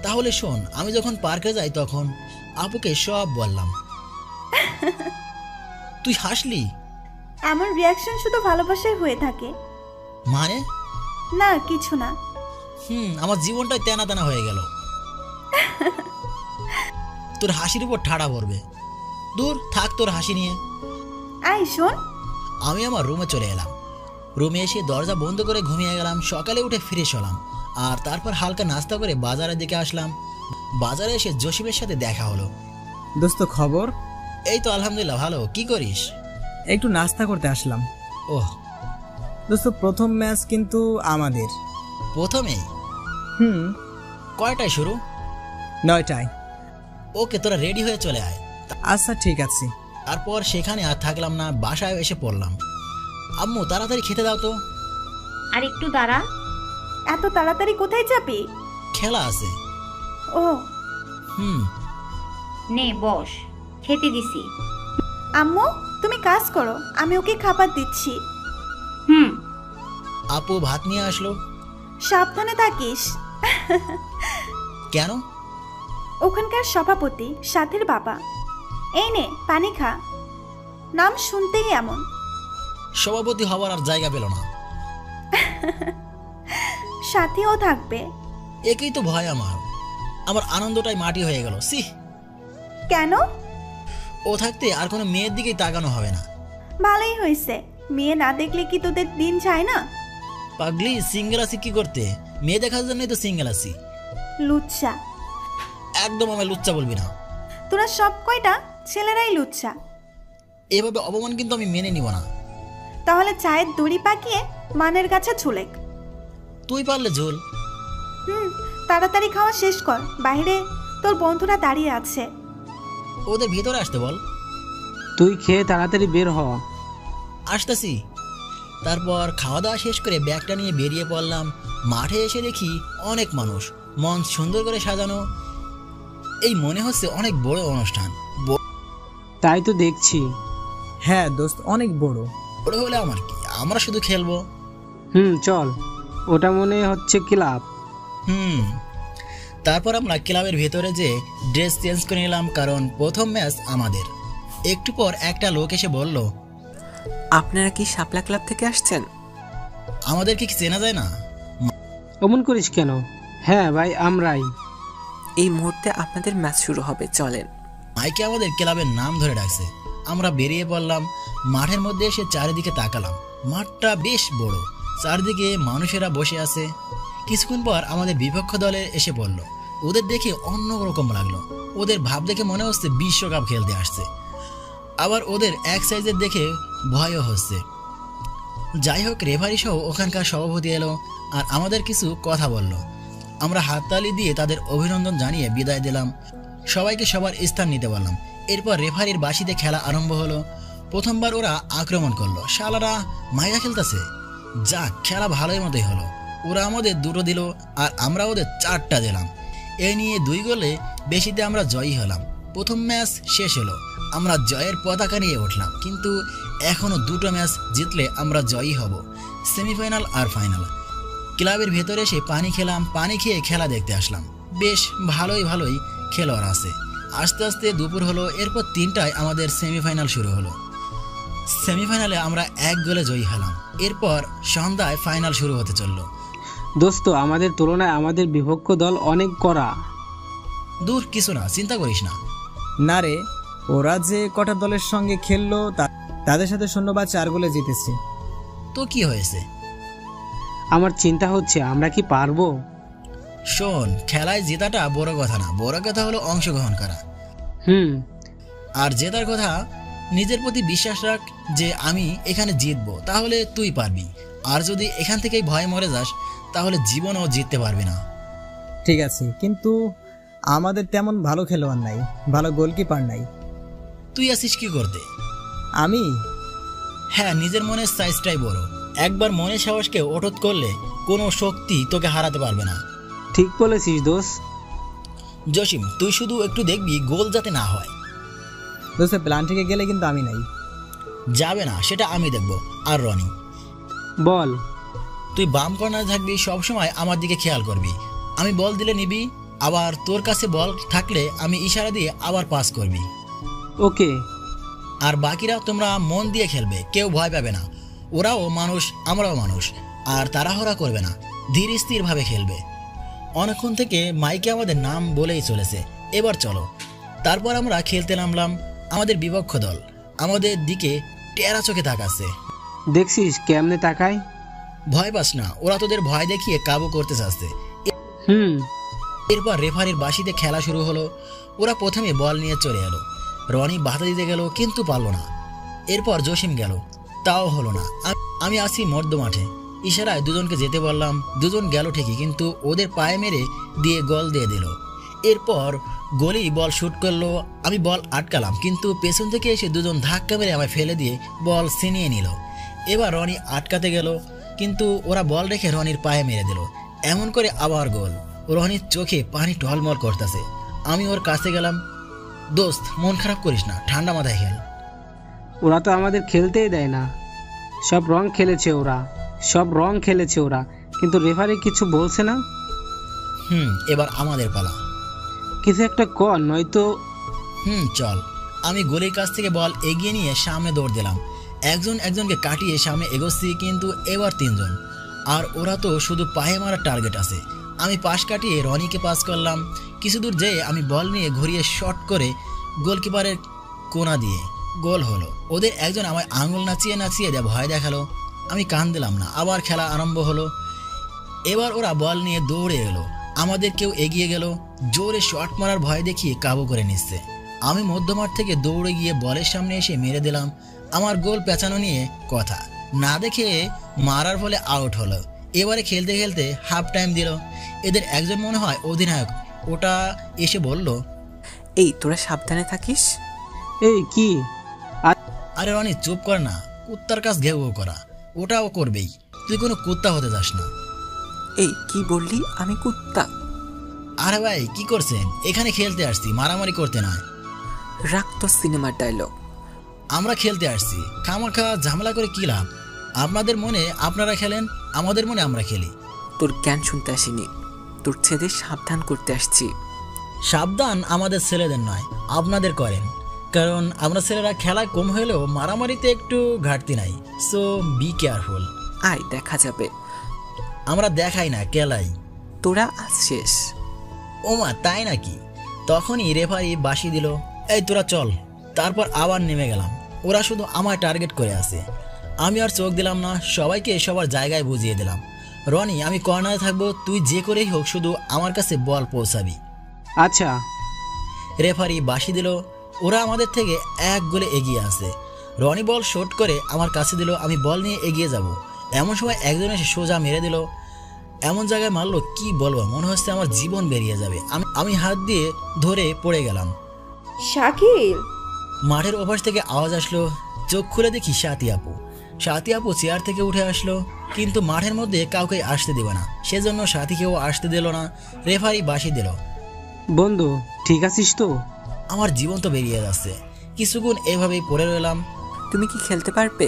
তাহলে শোন, আমি যখন পার্কে যাই তখন আপুকে সব বললাম। তুই হাসলি? এমন রিয়াকশন শুধু ভালোবাসায় হয়ে থাকে। মানে? না কিছু না। আমার জীবনটাই তেনা তেনা হয়ে গেল। তোর হাসির উপর ঠাড়া পড়বে। দূর থাক তোর হাসি নিয়ে। আই শোন। আমি আমার রুমে চলে এলাম। রুমে এসে দরজা বন্ধ করে ঘুমিয়ে গেলাম। সকালে উঠে ফ্রেশ হলাম আর তারপর হালকা নাস্তা করে বাজারের দিকে আসলাম। বাজারে এসে জসিমের সাথে দেখা হলো। দোস্ত খবর? এই তো আলহামদুলিল্লাহ ভালো। কি করিস? একটু নাস্তা করতে আসলাম। ওহ দোস্ত, প্রথম ম্যাচ কিন্তু আমাদের। প্রথমেই? কয়টায় শুরু? 9টায়। ওকে, তোরা রেডি হয়ে চলে আয়। আচ্ছা ঠিক আছে। তারপর সেখানে আর থাকলাম না, বাসায় এসে পড়লাম। আম্মু তাড়াতাড়ি খেতে দাও তো। আর একটু দাঁড়া। এত তাড়াতাড়ি কোথায় যাবি? খেলা আছে। ও নে বস, খেতে দিছি। আম্মু তুমি কাজ করো, আমি ওকে খাবার দিচ্ছি। আপু ভাত নিয়ে আসলো। সাবধানে থাকিস। কেন? ওখানকার সভাপতি সাথীর বাবা। এই নে পানি খা। নাম শুনতেই এমন। সভাপতি হওয়ার আর জায়গা পেল না। সাথীও থাকবে। একই তো ভয় আমার। আমার আনন্দটাই মাটি হয়ে গেল। সি। কেন? ও থাকতে আর কোনো মেয়ের দিকেই তাকানো হবে না। ভালোই হয়েছে, মেয়ে না দেখলে কি তোদের দিন যায় না? পাগলি, সিঙ্গেল আছি কি করতে? মেয়ে দেখার জন্যই তো সিঙ্গেল আছি। লুচ্চা। একদম আমায় লুচ্চা বলবি না। তোরা সব কয়টা ছেলেরাই লুচ্চা। এভাবে অপমান কিন্তু আমি মেনে নিব না। তাহলে চায়ের দড়ি পাকিয়ে মানের কাছে ঝুলেক। তুই পারলে ঝোল। তাড়াতাড়ি খাওয়া শেষ কর, বাইরে তোর বন্ধুরা দাঁড়িয়ে আছে। ওদের ভিতরে আসতে বল। তুই খেয়ে তাড়াতাড়ি বের হ। আসতেছি। তারপর খাওয়া দাওয়া শেষ করে ব্যাগটা নিয়ে বেরিয়ে পড়লাম। মাঠে এসে দেখি অনেক মানুষ, মঞ্চ সুন্দর করে সাজানো। এই মনে হচ্ছে অনেক বড় অনুষ্ঠান। তাই তো দেখছি। হ্যাঁ দোস্ত, অনেক বড়। বড় হলে আমার কি, আমরা শুধু খেলবো। চল, ওটা মনে হচ্ছে ক্লাব। তারপর আমরা ক্লাবের ভেতরে যে ড্রেস চেঞ্জ করে নিলাম, কারণ প্রথম ম্যাচ আমাদের। একটু পর একটা লোক এসে বলল, আপনারা কি শাপলা ক্লাব থেকে আসছেন? আমাদেরকে কি চেনা যায় না? অমন করিস কেন? হ্যাঁ ভাই, আমরাই। এই মুহূর্তে আপনাদের ম্যাচ শুরু হবে, চলেন। মাইকে আমাদের ক্লাবের নাম ধরে ডাকছে। আমরা বেরিয়ে পড়লাম। মাঠের মধ্যে এসে চারিদিকে তাকালাম। মাঠটা বেশ বড়, চারিদিকে মানুষেরা বসে আছে। কিছুক্ষণ পর আমাদের বিপক্ষ দলে এসে পড়লো। ওদের দেখে অন্যরকম লাগলো। ওদের ভাব দেখে মনে হচ্ছে বিশ্বকাপ খেলতে আসছে। আবার ওদের এক সাইজের দেখে ভয়ও হচ্ছে। যাই হোক, রেফারি সহ ওখানকার সভাপতি এলো আর আমাদের কিছু কথা বলল। আমরা হাততালি দিয়ে তাদের অভিনন্দন জানিয়ে বিদায় দিলাম। সবাইকে সবার স্থান নিতে বললাম। এরপর রেফারির বাঁশিতে খেলা আরম্ভ হলো। প্রথমবার ওরা আক্রমণ করলো। শালারা মাইরা খেলতেছে। যাক, খেলা ভালোই মতোই হলো। ওরা আমাদের 2টো দিল আর আমরা ওদের 4টা দিলাম। এই নিয়ে 2 গোলে বেশিতে আমরা জয়ী হলাম। প্রথম ম্যাচ শেষ হলো, আমরা জয়ের পতাকা নিয়ে উঠলাম, কিন্তু এখনো 2টো ম্যাচ জিতলে আমরা জয়ী হব, সেমিফাইনাল আর ফাইনাল। ক্লাবের ভেতরে এসে পানি খেলাম, পানি খেয়ে খেলা দেখতে আসলাম। বেশ ভালোই খেলোয়াড় আছে। আস্তে আস্তে দুপুর হলো। এরপর 3টায় আমাদের সেমিফাইনাল শুরু হলো। সেমিফাইনালে আমরা 1 গোলে জয়ী হলাম। এরপর সন্ধ্যায় ফাইনাল শুরু হতে চললো। দোস্ত, আমাদের তুলনায় আমাদের বিপক্ষ দল অনেক কড়া। দূর, কিছু না, চিন্তা করিস না। না রে, ওরা যে কটা দলের সঙ্গে খেললো তাদের সাথে 0/4 গোলে জিতেছে। তো কি হয়েছে? আমার চিন্তা হচ্ছে আমরা কি পারবো। শোন, খেলায় জেতাটা বড় কথা না, বড় কথা হলো অংশগ্রহণ করা। আর জেতার কথা, নিজের প্রতি বিশ্বাস রাখ যে আমি এখানে জিতবো, তাহলে তুই পারবি। আর যদি এখান থেকেই ভয় মরে যাস, তাহলে জীবনও জিততে পারবি না। ঠিক আছে, কিন্তু আমাদের তেমন ভালো খেলোয়াড় নাই, ভালো গোলকিপার নাই। তুই আসিস কি করতে? আমি? হ্যাঁ, নিজের মনের সাইজটাই বড়। একবার মনের সাহসকে অটুট করলে কোনো শক্তি তোকে হারাতে পারবে না। ঠিক বলেছিস দোষ। জসিম, তুই শুধু একটু দেখবি গোল যাতে না হয়। দোষে প্ল্যান থেকে গেলে কিন্তু আমি নাই। যাবে না, সেটা আমি দেখব। আর রনি, বল। তুই বাম কর্নারে থাকবি, সবসময় আমার দিকে খেয়াল করবি। আমি বল দিলে নিবি, আবার তোর কাছে বল থাকলে আমি ইশারা দিয়ে আবার পাস করবি। ওকে। আর বাকিরা তোমরা মন দিয়ে খেলবে, কেউ ভয় পাবে না। ওরাও মানুষ, আমরাও মানুষ। আর তাড়াহুড়া করবে না, ধীর স্থির ভাবে খেলবে। অনেকক্ষণ থেকে মাইকে আমাদের নাম বলেই চলেছে, এবার চলো। তারপর আমরা খেলতে নামলাম। আমাদের বিপক্ষ দল আমাদের দিকে টেরা চোখে তাকাচ্ছে। দেখছিস কেমনে তাকায়? ভয় পাস না, ওরা তোদের ভয় দেখিয়ে কাবু করতে চাচ্ছে। এরপর রেফারির বাঁশিতে খেলা শুরু হলো। ওরা প্রথমে বল নিয়ে চলে এলো। রনি বাধা দিতে গেল, কিন্তু পারলো না। এরপর জসিম গেল, তাও হলো না। আমি আসি মধ্য মাঠে, ইশারায় 2জনকে যেতে বললাম। 2জন গেল ঠিকই, কিন্তু ওদের পায়ে মেরে দিয়ে গোল দিয়ে দিল। এরপর গোলি বল শুট করলো, আমি বল আটকালাম, কিন্তু পেছন থেকে এসে 2জন ধাক্কা মেরে আমায় ফেলে দিয়ে বল ছিনিয়ে নিল। এবার রনি আটকাতে গেল, কিন্তু ওরা বল রেখে রনির পায়ে মেরে দিল। এমন করে আবার গোল। রনির চোখে পানি টলমল করতেছে। আমি ওর কাছে গেলাম। দোস্ত, মন খারাপ করিস না, ঠান্ডা মাথায় খেল। ওরা তো আমাদের খেলতেই দেয় না। সব রং খেলেছে ওরা, কিন্তু রেফারি কিছু বলছে না। এবার আমাদের পালা। কিছু একটা কর, নয়তো। চল। আমি গোলের কাছ থেকে বল এগিয়ে নিয়ে সামনে দৌড় দিলাম। একজনকে কাটিয়ে সামনে এগোচ্ছি, কিন্তু এবার 3জন। আর ওরা তো শুধু পায়ে মারার টার্গেট আছে। আমি পাশ কাটিয়ে রনিকে পাস করলাম। কিছু দূর যেয়ে আমি বল নিয়ে ঘুরিয়ে শট করে গোলকিপারের কোনা দিয়ে গোল হলো। ওদের একজন আমায় আঙুল নাচিয়ে দিয়ে ভয় দেখালো। আমি কান দিলাম না। আবার খেলা আরম্ভ হলো। এবার ওরা বল নিয়ে দৌড়ে এলো। আমাদের কেউ এগিয়ে গেল। জোরে শট মারার ভয় দেখিয়ে কাবু করে নিচ্ছে। আমি মধ্যমাঠ থেকে দৌড়ে গিয়ে বলের সামনে এসে মেরে দিলাম। আমার গোল পেঁচানো নিয়ে কথা না দেখে মারার ফলে আউট হলো। এবারে খেলতে খেলতে হাফ টাইম দিল। এদের একজন মনে হয় অধিনায়ক, ওটা এসে বলল, এই তোরা সাবধানে থাকিস। এই কি? আরে রনি, চুপ কর না। কুত্তার কাজ ঘেউ করা, ওটাও করবেই। তুই কোনো কুত্তা হতে যাস না। এই কি বললি? আমি কুত্তা? আরে ভাই, কি করছেন? এখানে খেলতে আসছি, মারামারি করতে নয়। রাখ তো সিনেমার ডায়লগ। আমরা খেলতে আসছি, খামাখা ঝামেলা করে কি লাভ? আপনাদের মনে আপনারা খেলেন, আমাদের মনে আমরা খেলি। তোর জ্ঞান শুনতে আসিনি, তোর ছেলেদের সাবধান করতে আসছি। সাবধান আমাদের ছেলেদের নয়, আপনাদের করেন। কারণ আমরা ছেলেরা খেলায় কম হলেও মারামারিতে একটু ঘাটতি নাই। So be careful. আয়, দেখা যাবে। আমরা দেখাই না, খেলাই। তোরা আজ শেষ। ওমা, তাই নাকি? তখনই রেফারি বাঁশি দিল, এই তোরা চল। তারপর আবার নেমে গেলাম। ওরা শুধু আমায় টার্গেট করে আছে। আমি আর চোখ দিলাম না, সবাইকে সবার জায়গায় বুঝিয়ে দিলাম। রনি, আমি কর্নারে থাকবো, তুই যে করেই হোক শুধু আমার কাছে বল পৌঁছাবি। আচ্ছা। রেফারি বাঁশি দিল। ওরা আমাদের থেকে 1 গোলে এগিয়ে আছে। রনি বল শট করে আমার কাছে দিল, আমি বল নিয়ে এগিয়ে যাব। এমন সময় একজন এসে সোজা মেরে দিল। এমন জায়গায় মারলো কি বলবো, মনে হচ্ছে আমার জীবন বেরিয়ে যাবে। আমি হাত দিয়ে ধরে পড়ে গেলাম। শাকিল! মাঠের ওপাশ থেকে আওয়াজ আসলো। চোখ খুলে দেখি সাথী আপু। সাথী আপু চেয়ার থেকে উঠে আসলো, কিন্তু মাঠের মধ্যে কাউকে আসতে দিবে না, সেজন্য সাথীকেও আসতে দিল না। রেফারি বাঁশি দিল। বন্ধু ঠিক আছিস তো? আমার জীবন তো বেরিয়ে যাচ্ছে। কিছুক্ষণ এভাবেই পড়ে রইলাম। তুমি কি খেলতে পারবে?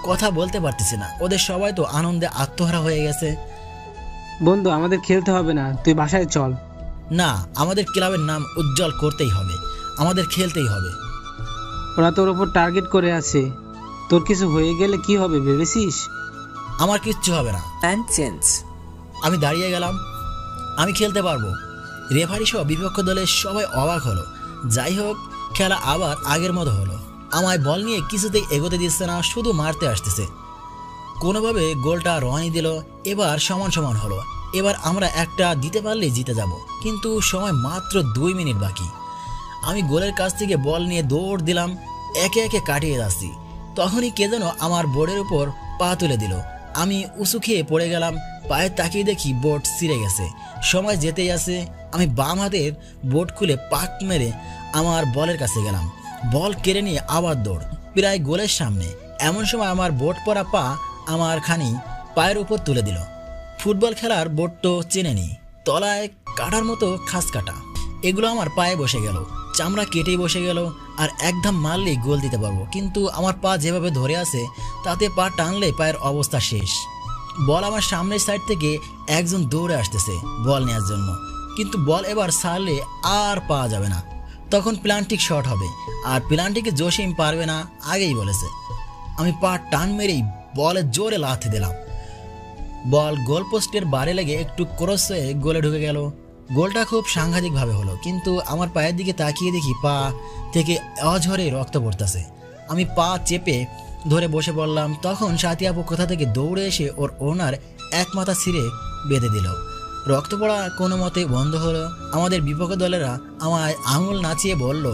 কথা বলতে পারতেছি না, ওদের সবাই তো আনন্দে আত্মহারা হয়ে গেছে। বন্ধু আমাদের খেলতে হবে না, তুই বাসায় চল। না, আমাদের ক্লাবের নাম উজ্জ্বল করতেই হবে, আমাদের খেলতেই হবে। ওরা তোর ওপর টার্গেট করে আছে, তোর কিছু হয়ে গেলে কি হবে ভেবেছিস? আমার কিচ্ছু হবে না। Plan change. আমি দাঁড়িয়ে গেলাম, আমি খেলতে পারবো। রেফারি সহ বিপক্ষ দলের সবাই অবাক হলো। যাই হোক, খেলা আবার আগের মতো হলো। আমায় বল নিয়ে কিছুতেই এগোতে দিচ্ছে না, শুধু মারতে আসতেছে। কোনোভাবে গোলটা রনি দিল। এবার সমান সমান হলো। এবার আমরা একটা দিতে পারলেই জিতে যাব, কিন্তু সময় মাত্র 2 মিনিট বাকি। আমি গোলের কাছ থেকে বল নিয়ে দৌড় দিলাম, একে একে কাটিয়ে যাচ্ছি। তখনই কে যেন আমার বোর্ডের উপর পা তুলে দিল। আমি উঁচু খেয়ে পড়ে গেলাম। পায়ে তাকিয়ে দেখি বোর্ড ছিঁড়ে গেছে। সময় যেতেই আছে। আমি বাম হাতের বোর্ড খুলে পাক মেরে আমার বলের কাছে গেলাম। বল কেড়ে নিয়ে আবার দৌড়, প্রায় গোলের সামনে। এমন সময় আমার বোর্ড পরা পা আমার খানি পায়ের উপর তুলে দিল। ফুটবল খেলার বোর্ড তো চেনেনি, তলায় কাটার মতো খাস কাটা। এগুলো আমার পায়ে বসে গেল, চামড়া কেটেই বসে গেল। আর একদম মারলেই গোল দিতে পারবো, কিন্তু আমার পা যেভাবে ধরে আছে তাতে পা টানলে পায়ের অবস্থা শেষ। বল আমার সামনের সাইড থেকে একজন দৌড়ে আসতেছে বল নেওয়ার জন্য, কিন্তু বল এবার ছাড়লে আর পাওয়া যাবে না। তখন প্লান্টিক শট হবে, আর প্লান্টিকে জসিম পারবে না, আগেই বলেছে। আমি পা টান মেরেই বলে জোরে লাথি দিলাম। বল গোল পোস্টের বারে লেগে একটু ক্রস হয়ে গোলে ঢুকে গেল। গোলটা খুব সাংঘাতিকভাবে হলো, কিন্তু আমার পায়ের দিকে তাকিয়ে দেখি পা থেকে অঝরে রক্ত পড়তেছে। আমি পা চেপে ধরে বসে পড়লাম। তখন সাথী আপু কোথা থেকে দৌড়ে এসে ওর ওনার এক মাথা ছিঁড়ে বেঁধে দিল। রক্ত পড়া কোনো মতে বন্ধ হলো। আমাদের বিপক্ষ দলেরা আমায় আঙুল নাচিয়ে বলল,